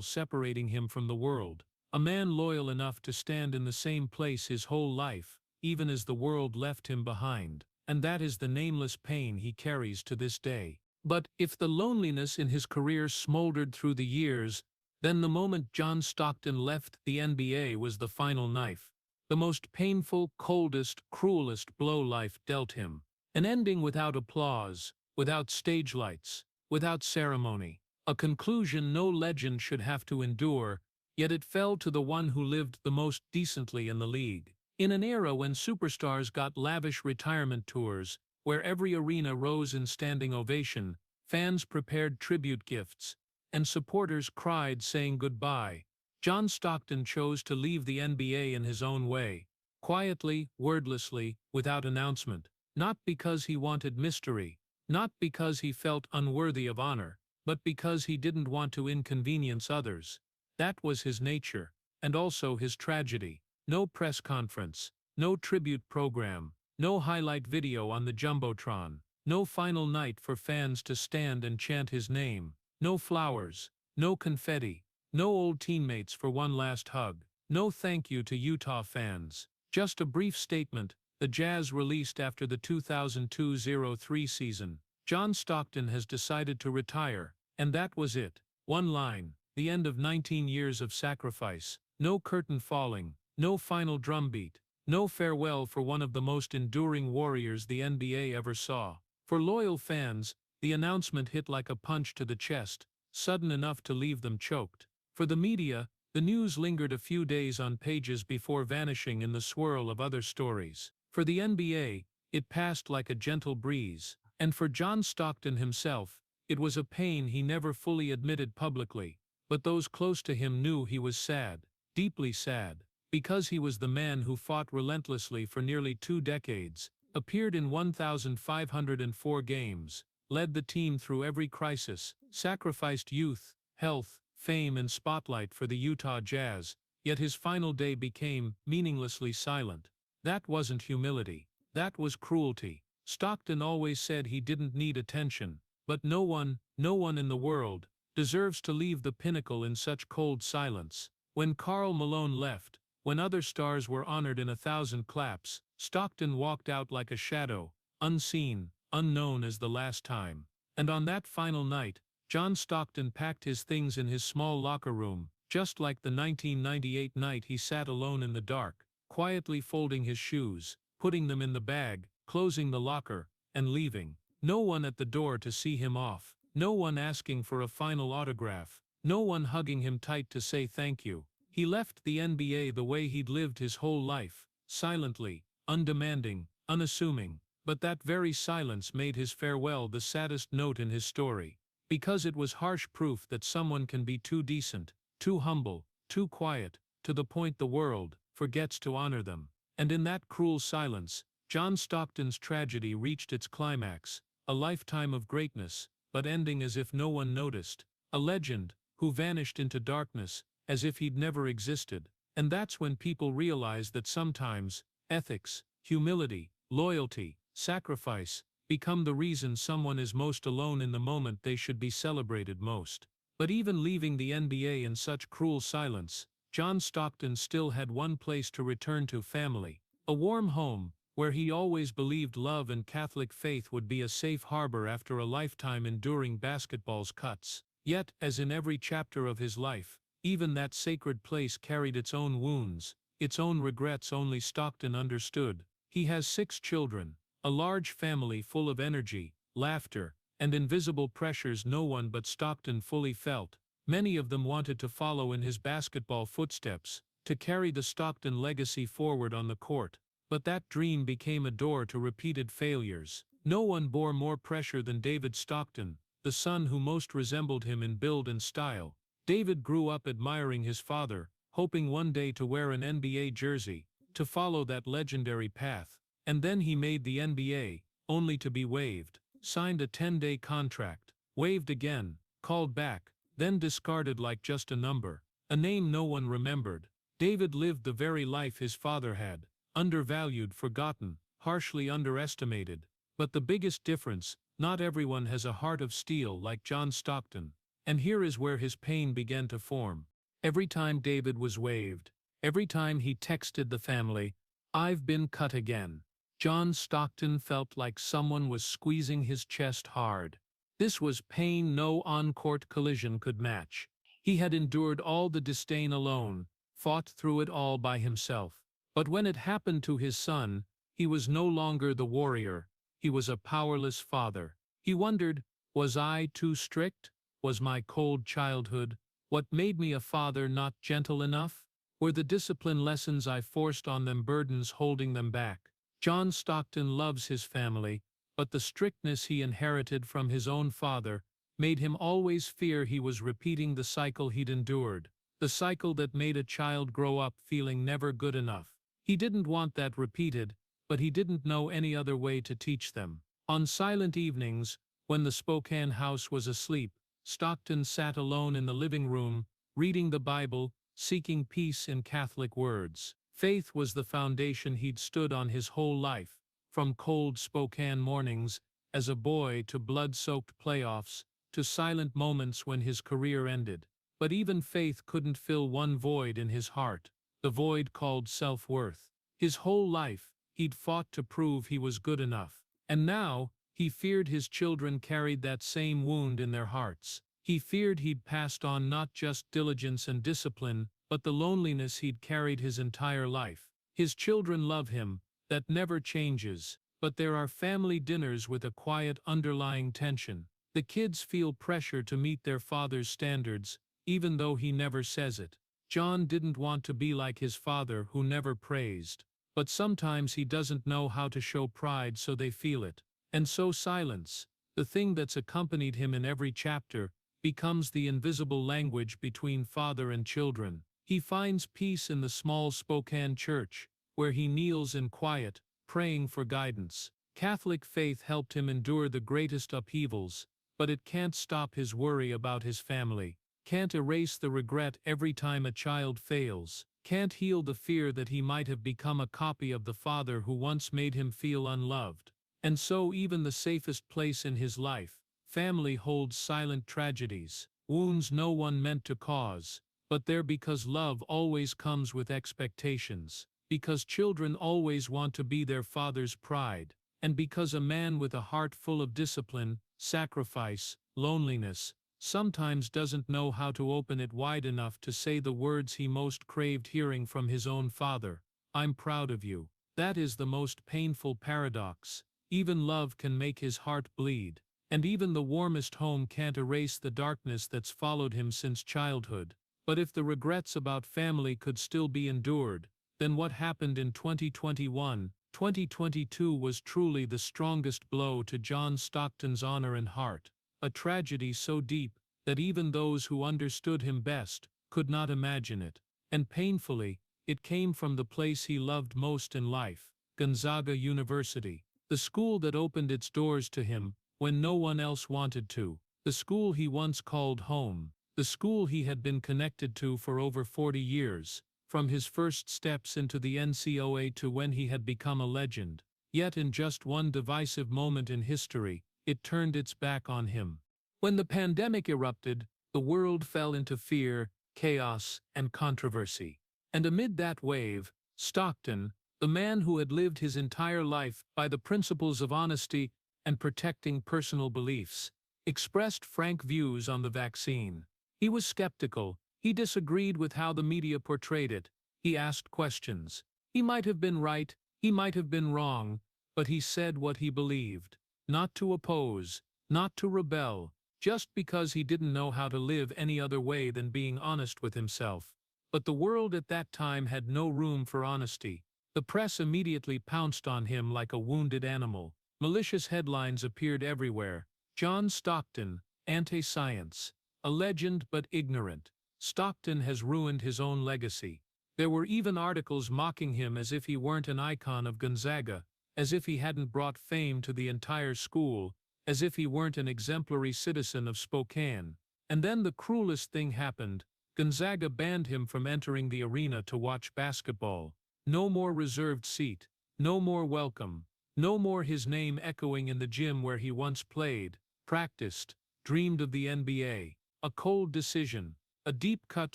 separating him from the world. A man loyal enough to stand in the same place his whole life, even as the world left him behind. And that is the nameless pain he carries to this day. But if the loneliness in his career smoldered through the years, then the moment John Stockton left the NBA was the final knife. The most painful, coldest, cruelest blow life dealt him. An ending without applause, without stage lights, without ceremony. A conclusion no legend should have to endure, yet it fell to the one who lived the most decently in the league. In an era when superstars got lavish retirement tours, where every arena rose in standing ovation, fans prepared tribute gifts, and supporters cried saying goodbye, John Stockton chose to leave the NBA in his own way, quietly, wordlessly, without announcement. Not because he wanted mystery, not because he felt unworthy of honor, but because he didn't want to inconvenience others. That was his nature, and also his tragedy. No press conference, no tribute program, no highlight video on the Jumbotron. No final night for fans to stand and chant his name. No flowers, no confetti, no old teammates for one last hug. No thank you to Utah fans. Just a brief statement the Jazz released after the 2002-03 season. John Stockton has decided to retire, and that was it. One line, the end of 19 years of sacrifice. No curtain falling, no final drumbeat, no farewell for one of the most enduring warriors the NBA ever saw. For loyal fans, the announcement hit like a punch to the chest, sudden enough to leave them choked. For the media, the news lingered a few days on pages before vanishing in the swirl of other stories. For the NBA, it passed like a gentle breeze. And for John Stockton himself, it was a pain he never fully admitted publicly. But those close to him knew he was sad, deeply sad, because he was the man who fought relentlessly for nearly 2 decades, appeared in 1,504 games, led the team through every crisis, sacrificed youth, health, fame and spotlight for the Utah Jazz, yet his final day became meaninglessly silent. That wasn't humility. That was cruelty. Stockton always said he didn't need attention, but no one in the world, deserves to leave the pinnacle in such cold silence. When Karl Malone left, when other stars were honored in 1,000 claps, Stockton walked out like a shadow, unseen, unknown as the last time. And on that final night, John Stockton packed his things in his small locker room, just like the 1998 night he sat alone in the dark, quietly folding his shoes, putting them in the bag, closing the locker, and leaving. No one at the door to see him off, no one asking for a final autograph, no one hugging him tight to say thank you. He left the NBA the way he'd lived his whole life, silently, undemanding, unassuming, but that very silence made his farewell the saddest note in his story. Because it was harsh proof that someone can be too decent, too humble, too quiet, to the point the world forgets to honor them. And in that cruel silence, John Stockton's tragedy reached its climax, a lifetime of greatness, but ending as if no one noticed, a legend who vanished into darkness, as if he'd never existed. And that's when people realize that sometimes, ethics, humility, loyalty, sacrifice, become the reason someone is most alone in the moment they should be celebrated most. But even leaving the NBA in such cruel silence, John Stockton still had one place to return to: family. A warm home, where he always believed love and Catholic faith would be a safe harbor after a lifetime enduring basketball's cuts. Yet, as in every chapter of his life, even that sacred place carried its own wounds, its own regrets only Stockton understood. He has 6 children, a large family full of energy, laughter, and invisible pressures no one but Stockton fully felt. Many of them wanted to follow in his basketball footsteps, to carry the Stockton legacy forward on the court. But that dream became a door to repeated failures. No one bore more pressure than David Stockton, the son who most resembled him in build and style. David grew up admiring his father, hoping one day to wear an NBA jersey, to follow that legendary path. And then he made the NBA, only to be waived, signed a 10-day contract, waived again, called back, then discarded like just a number, a name no one remembered. David lived the very life his father had, undervalued, forgotten, harshly underestimated. But the biggest difference, not everyone has a heart of steel like John Stockton. And here is where his pain began to form. Every time David was waived, every time he texted the family, "I've been cut again," John Stockton felt like someone was squeezing his chest hard. This was pain no on-court collision could match. He had endured all the disdain alone, fought through it all by himself. But when it happened to his son, he was no longer the warrior. He was a powerless father. He wondered, was I too strict? Was my cold childhood what made me a father not gentle enough? Were the discipline lessons I forced on them burdens holding them back? John Stockton loves his family, but the strictness he inherited from his own father made him always fear he was repeating the cycle he'd endured, the cycle that made a child grow up feeling never good enough. He didn't want that repeated, but he didn't know any other way to teach them. On silent evenings, when the Spokane house was asleep, Stockton sat alone in the living room, reading the Bible, seeking peace in Catholic words. Faith was the foundation he'd stood on his whole life, from cold Spokane mornings, as a boy to blood-soaked playoffs, to silent moments when his career ended. But even faith couldn't fill one void in his heart, the void called self-worth. His whole life, he'd fought to prove he was good enough. And now, he feared his children carried that same wound in their hearts. He feared he'd passed on not just diligence and discipline, but the loneliness he'd carried his entire life. His children love him, that never changes, but there are family dinners with a quiet underlying tension. The kids feel pressure to meet their father's standards, even though he never says it. John didn't want to be like his father who never praised. But sometimes he doesn't know how to show pride, so they feel it. And so silence, the thing that's accompanied him in every chapter, becomes the invisible language between father and children. He finds peace in the small Spokane church, where he kneels in quiet, praying for guidance. Catholic faith helped him endure the greatest upheavals, but it can't stop his worry about his family, can't erase the regret every time a child fails, can't heal the fear that he might have become a copy of the father who once made him feel unloved. And so even the safest place in his life, family, holds silent tragedies, wounds no one meant to cause, but there because love always comes with expectations, because children always want to be their father's pride, and because a man with a heart full of discipline, sacrifice, loneliness, sometimes doesn't know how to open it wide enough to say the words he most craved hearing from his own father. I'm proud of you. That is the most painful paradox. Even love can make his heart bleed, and even the warmest home can't erase the darkness that's followed him since childhood. But if the regrets about family could still be endured, then what happened in 2021, 2022 was truly the strongest blow to John Stockton's honor and heart. A tragedy so deep that even those who understood him best could not imagine it. And painfully, it came from the place he loved most in life, Gonzaga University. The school that opened its doors to him when no one else wanted to. The school he once called home. The school he had been connected to for over 40 years, from his first steps into the NCOA to when he had become a legend. Yet in just one divisive moment in history, it turned its back on him. When the pandemic erupted, the world fell into fear, chaos, and controversy. And amid that wave, Stockton, the man who had lived his entire life by the principles of honesty and protecting personal beliefs, expressed frank views on the vaccine. He was skeptical. He disagreed with how the media portrayed it. He asked questions. He might have been right, he might have been wrong, but he said what he believed. Not to oppose, not to rebel, just because he didn't know how to live any other way than being honest with himself. But the world at that time had no room for honesty. The press immediately pounced on him like a wounded animal. Malicious headlines appeared everywhere. John Stockton, anti-science. A legend but ignorant. Stockton has ruined his own legacy. There were even articles mocking him as if he weren't an icon of Gonzaga, as if he hadn't brought fame to the entire school, as if he weren't an exemplary citizen of Spokane. And then the cruelest thing happened. Gonzaga banned him from entering the arena to watch basketball. No more reserved seat, no more welcome, no more his name echoing in the gym where he once played, practiced, dreamed of the NBA. A cold decision, a deep cut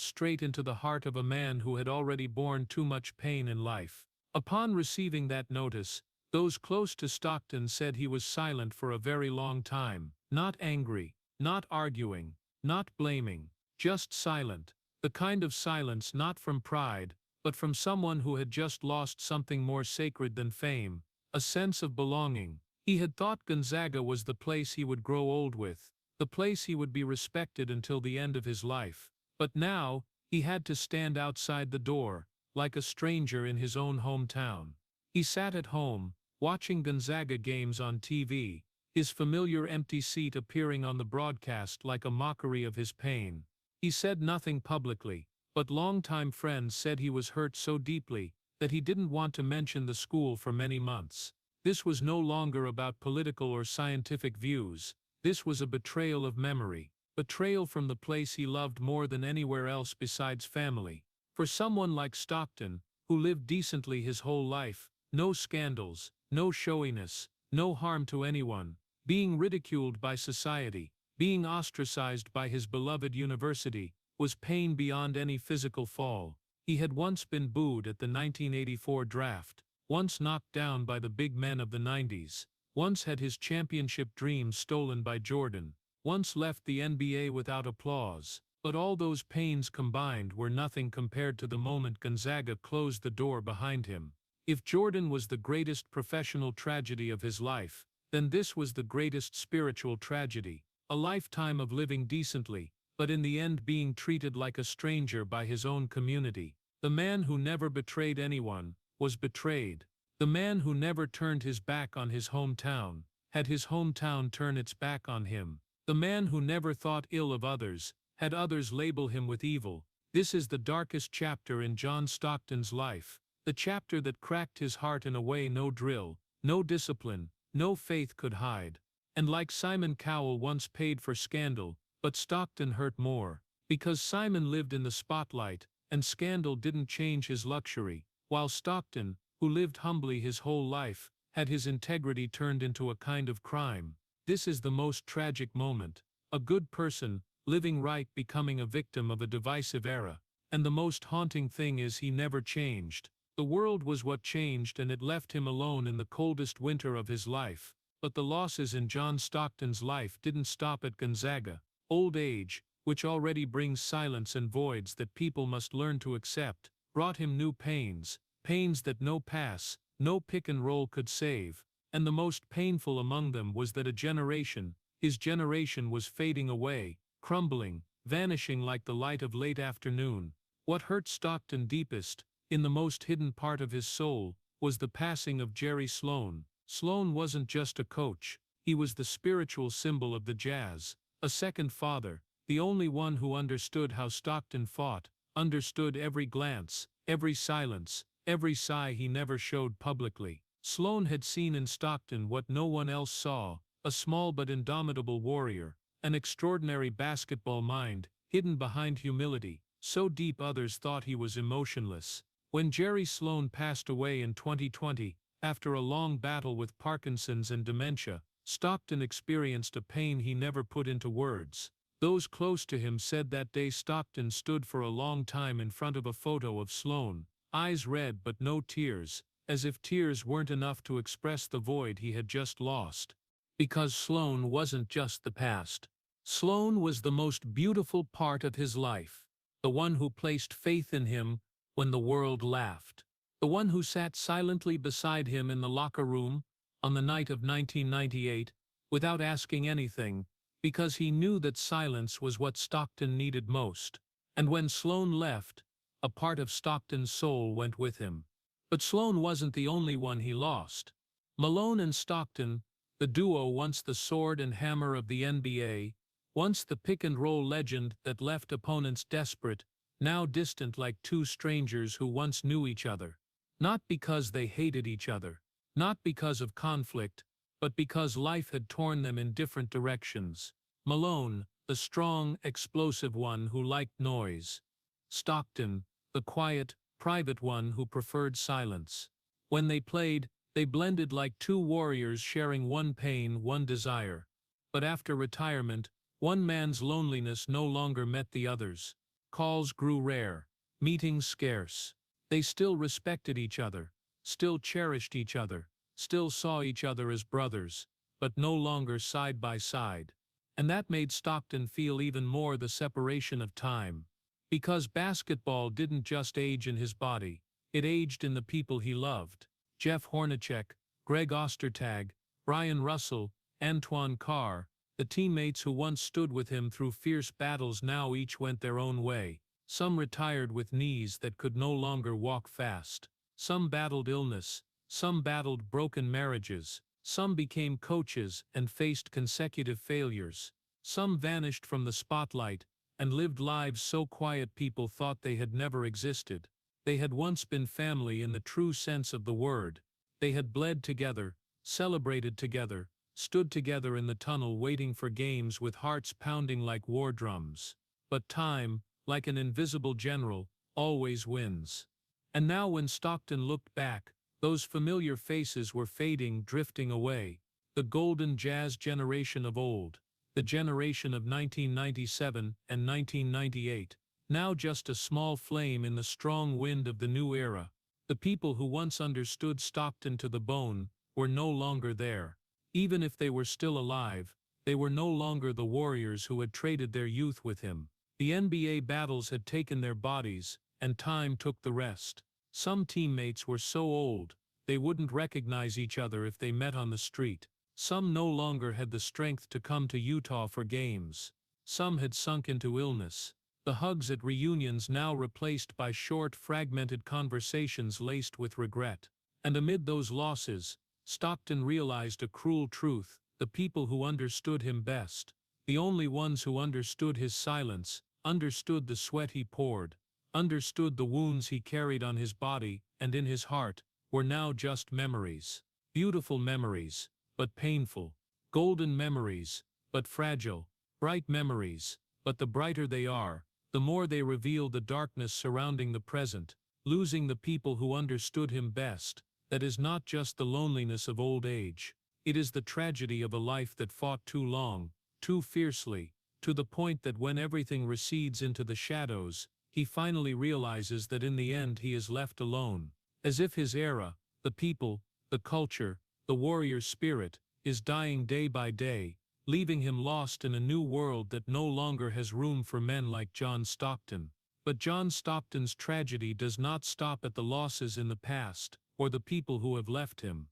straight into the heart of a man who had already borne too much pain in life. Upon receiving that notice, those close to Stockton said he was silent for a very long time, not angry, not arguing, not blaming, just silent, the kind of silence not from pride, but from someone who had just lost something more sacred than fame, a sense of belonging. He had thought Gonzaga was the place he would grow old with, the place he would be respected until the end of his life. But now, he had to stand outside the door, like a stranger in his own hometown. He sat at home, watching Gonzaga games on TV, his familiar empty seat appearing on the broadcast like a mockery of his pain. He said nothing publicly, but longtime friends said he was hurt so deeply that he didn't want to mention the school for many months. This was no longer about political or scientific views. This was a betrayal of memory, betrayal from the place he loved more than anywhere else besides family. For someone like Stockton, who lived decently his whole life, no scandals, no showiness, no harm to anyone, Being ridiculed by society, being ostracized by his beloved university, was pain beyond any physical fall. He had once been booed at the 1984 draft, once knocked down by the big men of the 90s, once had his championship dreams stolen by Jordan, once left the NBA without applause. But all those pains combined were nothing compared to the moment Gonzaga closed the door behind him. If Jordan was the greatest professional tragedy of his life, then this was the greatest spiritual tragedy, a lifetime of living decently, but in the end being treated like a stranger by his own community. The man who never betrayed anyone was betrayed. The man who never turned his back on his hometown had his hometown turn its back on him. The man who never thought ill of others had others label him with evil. This is the darkest chapter in John Stockton's life, the chapter that cracked his heart in a way no drill, no discipline, no faith could hide. And like Simon Cowell once paid for scandal, but Stockton hurt more, because Simon lived in the spotlight, and scandal didn't change his luxury, while Stockton, who lived humbly his whole life, had his integrity turned into a kind of crime. This is the most tragic moment. A good person, living right, becoming a victim of a divisive era. And the most haunting thing is he never changed. The world was what changed, and it left him alone in the coldest winter of his life. But the losses in John Stockton's life didn't stop at Gonzaga. Old age, which already brings silence and voids that people must learn to accept, brought him new pains, pains that no pass, no pick and roll could save. And the most painful among them was that a generation, his generation, was fading away, crumbling, vanishing like the light of late afternoon. What hurt Stockton deepest, in the most hidden part of his soul, was the passing of Jerry Sloan. Sloan wasn't just a coach, he was the spiritual symbol of the Jazz, a second father, the only one who understood how Stockton fought, understood every glance, every silence, every sigh he never showed publicly. Sloan had seen in Stockton what no one else saw, a small but indomitable warrior, an extraordinary basketball mind, hidden behind humility, so deep others thought he was emotionless. When Jerry Sloan passed away in 2020, after a long battle with Parkinson's and dementia, Stockton experienced a pain he never put into words. Those close to him said that day Stockton stood for a long time in front of a photo of Sloan, eyes red but no tears, as if tears weren't enough to express the void he had just lost. Because Sloan wasn't just the past. Sloan was the most beautiful part of his life, the one who placed faith in him when the world laughed, the one who sat silently beside him in the locker room on the night of 1998, without asking anything, because he knew that silence was what Stockton needed most. And when Sloan left, a part of Stockton's soul went with him. But Sloan wasn't the only one he lost. Malone and Stockton, the duo once the sword and hammer of the NBA, once the pick-and-roll legend that left opponents desperate, now distant like two strangers who once knew each other. Not because they hated each other, not because of conflict, but because life had torn them in different directions. Malone, the strong, explosive one who liked noise. Stockton, the quiet, private one who preferred silence. When they played, they blended like two warriors sharing one pain, one desire. But after retirement, one man's loneliness no longer met the other's. Calls grew rare, meetings scarce. They still respected each other, still cherished each other, still saw each other as brothers, but no longer side by side. And that made Stockton feel even more the separation of time. Because basketball didn't just age in his body, it aged in the people he loved. Jeff Hornacek, Greg Ostertag, Brian Russell, Antoine Carr, the teammates who once stood with him through fierce battles now each went their own way. Some retired with knees that could no longer walk fast. Some battled illness, some battled broken marriages, some became coaches and faced consecutive failures. Some vanished from the spotlight and lived lives so quiet people thought they had never existed. They had once been family in the true sense of the word. They had bled together, celebrated together, stood together in the tunnel waiting for games with hearts pounding like war drums. But time, like an invisible general, always wins. And now when Stockton looked back, those familiar faces were fading, drifting away. The golden jazz generation of old. The generation of 1997 and 1998. Now just a small flame in the strong wind of the new era. The people who once understood Stockton to the bone were no longer there. Even if they were still alive, they were no longer the warriors who had traded their youth with him. The NBA battles had taken their bodies, and time took the rest. Some teammates were so old, they wouldn't recognize each other if they met on the street. Some no longer had the strength to come to Utah for games. Some had sunk into illness. The hugs at reunions now replaced by short, fragmented conversations laced with regret. And amid those losses, Stockton realized a cruel truth: the people who understood him best, the only ones who understood his silence, understood the sweat he poured, understood the wounds he carried on his body and in his heart, were now just memories. Beautiful memories, but painful. Golden memories, but fragile. Bright memories, but the brighter they are, the more they reveal the darkness surrounding the present. Losing the people who understood him best, that is not just the loneliness of old age. It is the tragedy of a life that fought too long, too fiercely, to the point that when everything recedes into the shadows, he finally realizes that in the end he is left alone. As if his era, the people, the culture, the warrior spirit, is dying day by day, leaving him lost in a new world that no longer has room for men like John Stockton. But John Stockton's tragedy does not stop at the losses in the past, or the people who have left him.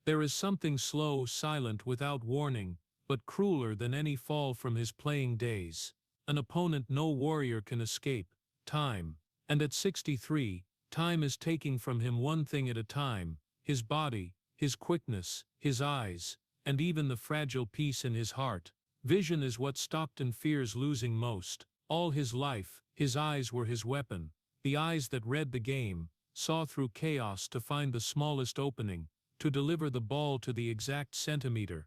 There is something slow, silent, without warning, but crueler than any fall from his playing days. An opponent no warrior can escape: time. And at 63, time is taking from him one thing at a time: his body, his quickness, his eyes, and even the fragile peace in his heart. Vision is what Stockton fears losing most. All his life, his eyes were his weapon, the eyes that read the game, saw through chaos to find the smallest opening, to deliver the ball to the exact centimeter.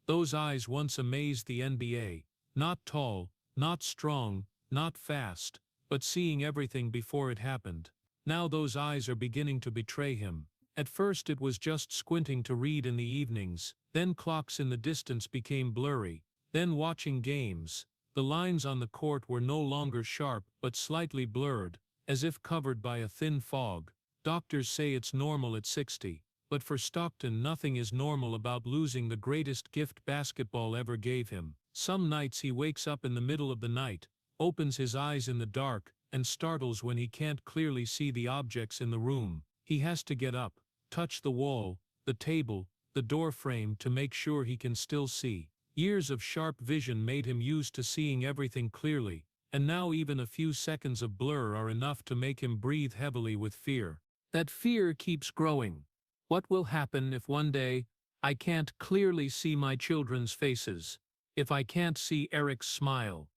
Those eyes once amazed the NBA, not tall, not strong, not fast, but seeing everything before it happened. Now those eyes are beginning to betray him. At first it was just squinting to read in the evenings, then clocks in the distance became blurry, then watching games. The lines on the court were no longer sharp but slightly blurred, as if covered by a thin fog. Doctors say it's normal at 60, but for Stockton nothing is normal about losing the greatest gift basketball ever gave him. Some nights he wakes up in the middle of the night, opens his eyes in the dark, and startles when he can't clearly see the objects in the room. He has to get up, touch the wall, the table, the door frame to make sure he can still see. Years of sharp vision made him used to seeing everything clearly, and now even a few seconds of blur are enough to make him breathe heavily with fear. That fear keeps growing. What will happen if one day I can't clearly see my children's faces? If I can't see Eric's smile?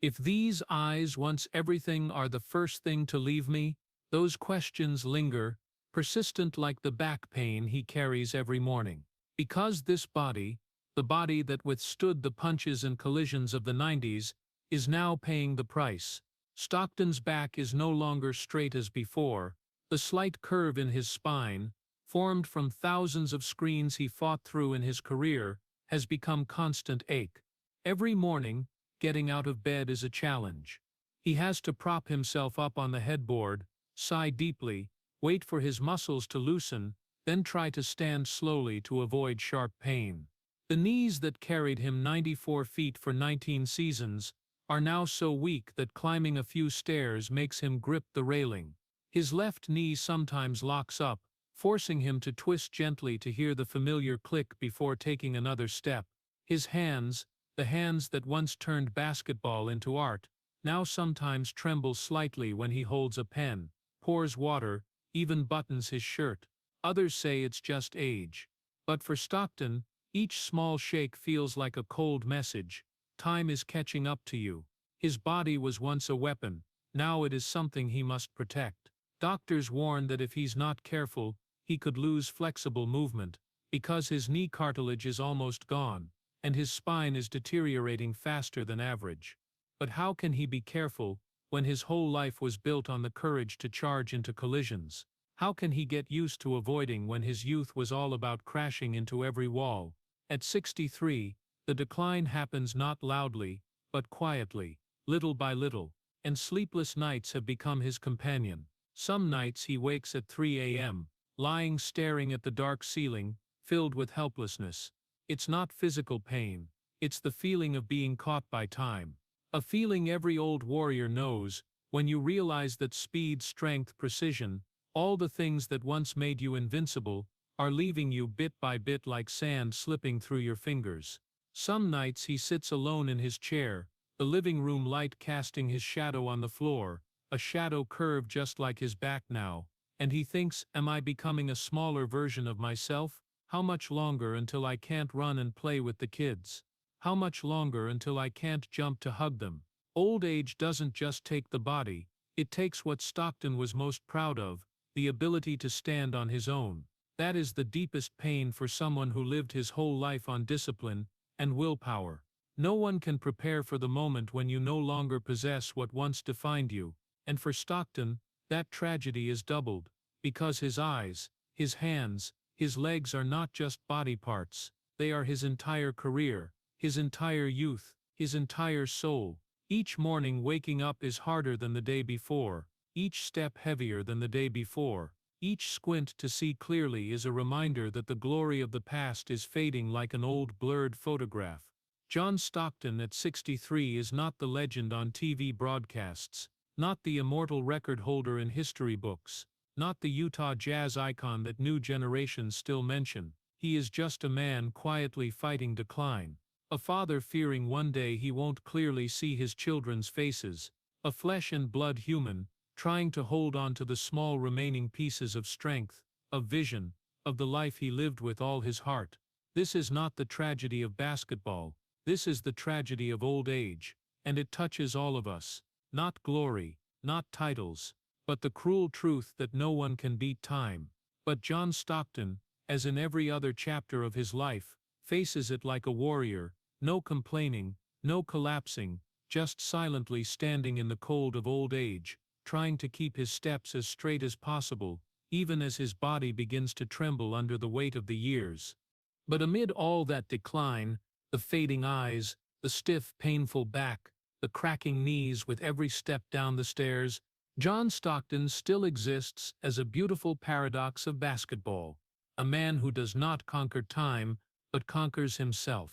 If these eyes, once everything, are the first thing to leave me? Those questions linger, persistent like the back pain he carries every morning. Because this body, the body that withstood the punches and collisions of the 90s, is now paying the price. Stockton's back is no longer straight as before. The slight curve in his spine, formed from thousands of screens he fought through in his career, has become constant ache. Every morning, getting out of bed is a challenge. He has to prop himself up on the headboard, sigh deeply, wait for his muscles to loosen, then try to stand slowly to avoid sharp pain. The knees that carried him 94 feet for 19 seasons are now so weak that climbing a few stairs makes him grip the railing. His left knee sometimes locks up, forcing him to twist gently to hear the familiar click before taking another step. His hands, the hands that once turned basketball into art, now sometimes tremble slightly when he holds a pen, pours water, even buttons his shirt. Others say it's just age. But for Stockton, each small shake feels like a cold message. Time is catching up to you. His body was once a weapon, now it is something he must protect. Doctors warn that if he's not careful, he could lose flexible movement, because his knee cartilage is almost gone, and his spine is deteriorating faster than average. But how can he be careful when his whole life was built on the courage to charge into collisions? How can he get used to avoiding when his youth was all about crashing into every wall? At 63, the decline happens not loudly, but quietly, little by little, and sleepless nights have become his companion. Some nights he wakes at 3 a.m., lying staring at the dark ceiling, filled with helplessness. It's not physical pain, it's the feeling of being caught by time. A feeling every old warrior knows, when you realize that speed, strength, precision, all the things that once made you invincible, are leaving you bit by bit like sand slipping through your fingers. Some nights he sits alone in his chair, the living room light casting his shadow on the floor, a shadow curved just like his back now, and he thinks, am I becoming a smaller version of myself? How much longer until I can't run and play with the kids? How much longer until I can't jump to hug them? Old age doesn't just take the body, it takes what Stockton was most proud of, the ability to stand on his own. That is the deepest pain for someone who lived his whole life on discipline and willpower. No one can prepare for the moment when you no longer possess what once defined you, and for Stockton, that tragedy is doubled, because his eyes, his hands, his legs are not just body parts, they are his entire career, his entire youth, his entire soul. Each morning waking up is harder than the day before, each step heavier than the day before, each squint to see clearly is a reminder that the glory of the past is fading like an old blurred photograph. John Stockton at 63 is not the legend on TV broadcasts, not the immortal record holder in history books, not the Utah Jazz icon that new generations still mention. He is just a man quietly fighting decline, a father fearing one day he won't clearly see his children's faces, a flesh and blood human, trying to hold on to the small remaining pieces of strength, of vision, of the life he lived with all his heart. This is not the tragedy of basketball, this is the tragedy of old age, and it touches all of us. Not glory, not titles, but the cruel truth that no one can beat time. But John Stockton, as in every other chapter of his life, faces it like a warrior, no complaining, no collapsing, just silently standing in the cold of old age, trying to keep his steps as straight as possible, even as his body begins to tremble under the weight of the years. But amid all that decline, the fading eyes, the stiff, painful back, the cracking knees with every step down the stairs, John Stockton still exists as a beautiful paradox of basketball, a man who does not conquer time, but conquers himself.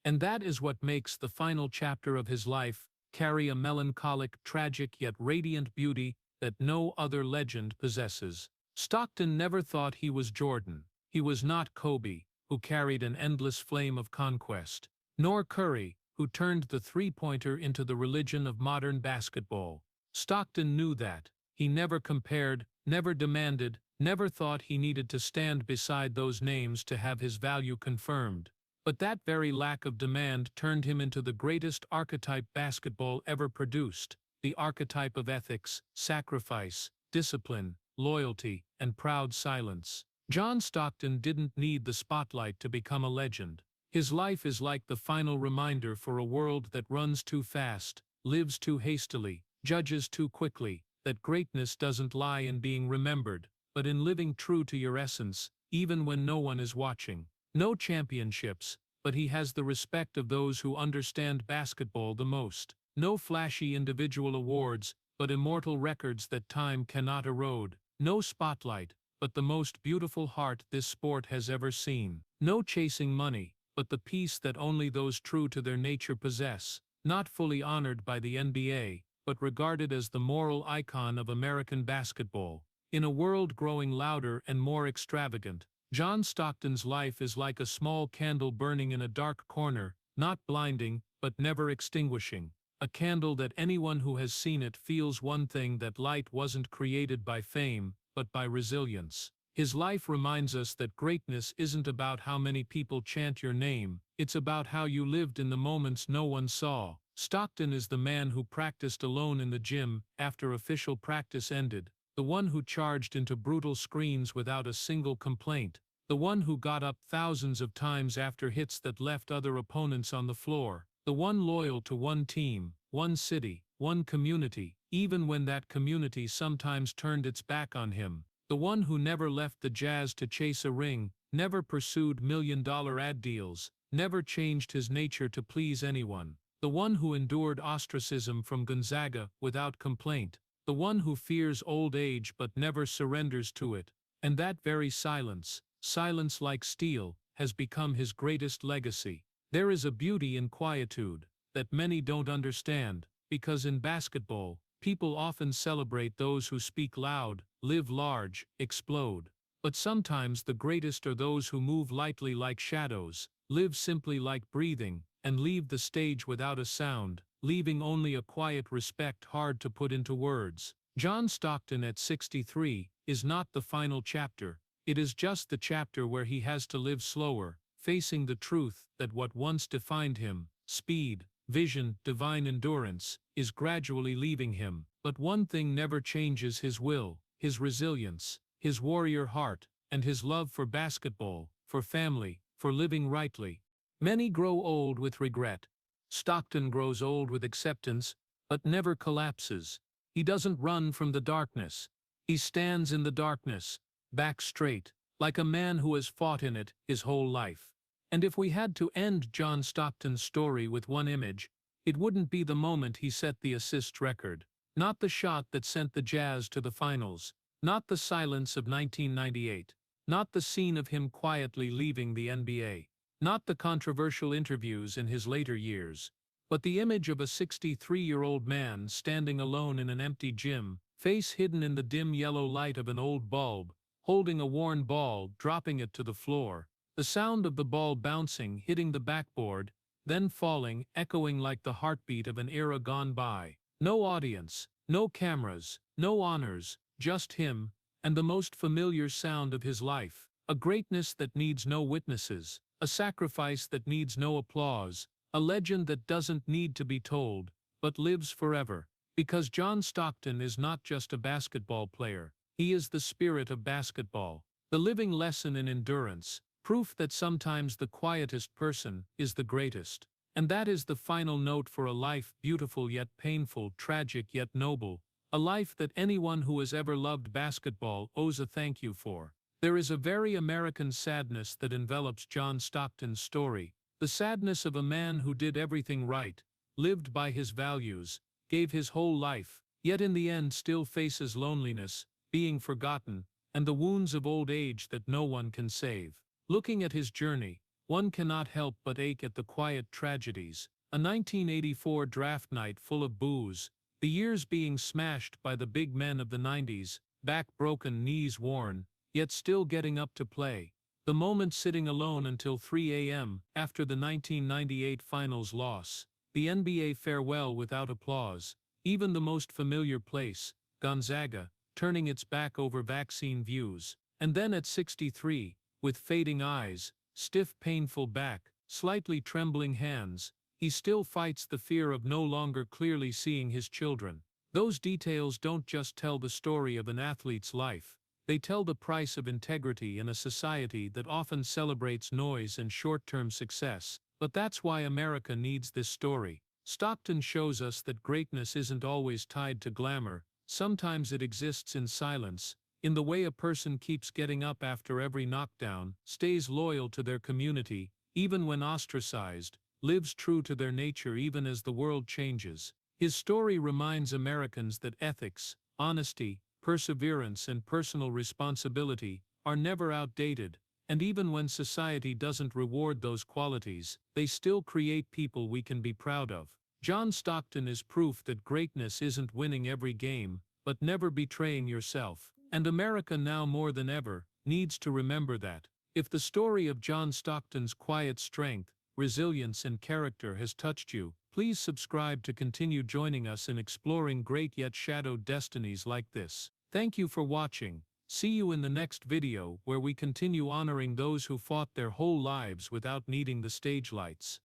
And that is what makes the final chapter of his life carry a melancholic, tragic yet radiant beauty that no other legend possesses. Stockton never thought he was Jordan. He was not Kobe, who carried an endless flame of conquest, nor Curry, who turned the three-pointer into the religion of modern basketball. Stockton knew that. He never compared, never demanded, never thought he needed to stand beside those names to have his value confirmed. But that very lack of demand turned him into the greatest archetype basketball ever produced, the archetype of ethics, sacrifice, discipline, loyalty, and proud silence. John Stockton didn't need the spotlight to become a legend. His life is like the final reminder for a world that runs too fast, lives too hastily, judges too quickly, that greatness doesn't lie in being remembered, but in living true to your essence, even when no one is watching. No championships, but he has the respect of those who understand basketball the most. No flashy individual awards, but immortal records that time cannot erode. No spotlight, but the most beautiful heart this sport has ever seen. No chasing money, but the peace that only those true to their nature possess. Not fully honored by the NBA, but regarded as the moral icon of American basketball. In a world growing louder and more extravagant, John Stockton's life is like a small candle burning in a dark corner, not blinding, but never extinguishing. A candle that anyone who has seen it feels one thing, that light wasn't created by fame, but by resilience. His life reminds us that greatness isn't about how many people chant your name, it's about how you lived in the moments no one saw. Stockton is the man who practiced alone in the gym after official practice ended, the one who charged into brutal screens without a single complaint, the one who got up thousands of times after hits that left other opponents on the floor, the one loyal to one team, one city, one community, even when that community sometimes turned its back on him, the one who never left the Jazz to chase a ring, never pursued million-dollar ad deals, never changed his nature to please anyone. The one who endured ostracism from Gonzaga without complaint. The one who fears old age but never surrenders to it. And that very silence, silence like steel, has become his greatest legacy. There is a beauty in quietude that many don't understand, because in basketball, people often celebrate those who speak loud, live large, explode. But sometimes the greatest are those who move lightly like shadows, live simply like breathing, and leave the stage without a sound, leaving only a quiet respect hard to put into words. John Stockton at 63 is not the final chapter. It is just the chapter where he has to live slower, facing the truth that what once defined him, speed, vision, divine endurance, is gradually leaving him. But one thing never changes: his will, his resilience, his warrior heart, and his love for basketball, for family, for living rightly. Many grow old with regret. Stockton grows old with acceptance, but never collapses. He doesn't run from the darkness. He stands in the darkness, back straight, like a man who has fought in it his whole life. And if we had to end John Stockton's story with one image, it wouldn't be the moment he set the assist record. Not the shot that sent the Jazz to the finals. Not the silence of 1998. Not the scene of him quietly leaving the NBA. Not the controversial interviews in his later years. But the image of a 63-year-old man standing alone in an empty gym, face hidden in the dim yellow light of an old bulb, holding a worn ball, dropping it to the floor. The sound of the ball bouncing, hitting the backboard, then falling, echoing like the heartbeat of an era gone by. No audience, no cameras, no honors, just him, and the most familiar sound of his life. A greatness that needs no witnesses, a sacrifice that needs no applause, a legend that doesn't need to be told, but lives forever. Because John Stockton is not just a basketball player, he is the spirit of basketball, the living lesson in endurance, proof that sometimes the quietest person is the greatest. And that is the final note for a life beautiful yet painful, tragic yet noble, a life that anyone who has ever loved basketball owes a thank you for. There is a very American sadness that envelops John Stockton's story, the sadness of a man who did everything right, lived by his values, gave his whole life, yet in the end still faces loneliness, being forgotten, and the wounds of old age that no one can save. Looking at his journey, one cannot help but ache at the quiet tragedies. A 1984 draft night full of booze, the years being smashed by the big men of the 90s, back broken, knees worn, yet still getting up to play. The moment sitting alone until 3 a.m. after the 1998 finals loss. The NBA farewell without applause. Even the most familiar place, Gonzaga, turning its back over vaccine views. And then at 63, with fading eyes, stiff painful back, slightly trembling hands, he still fights the fear of no longer clearly seeing his children. Those details don't just tell the story of an athlete's life. They tell the price of integrity in a society that often celebrates noise and short-term success. But that's why America needs this story. Stockton shows us that greatness isn't always tied to glamour. Sometimes it exists in silence, in the way a person keeps getting up after every knockdown, stays loyal to their community, even when ostracized, lives true to their nature even as the world changes. His story reminds Americans that ethics, honesty, perseverance, and personal responsibility are never outdated, and even when society doesn't reward those qualities, they still create people we can be proud of. John Stockton is proof that greatness isn't winning every game, but never betraying yourself. And America now more than ever needs to remember that. If the story of John Stockton's quiet strength, resilience, and character has touched you, please subscribe to continue joining us in exploring great yet shadowed destinies like this. Thank you for watching. See you in the next video where we continue honoring those who fought their whole lives without needing the stage lights.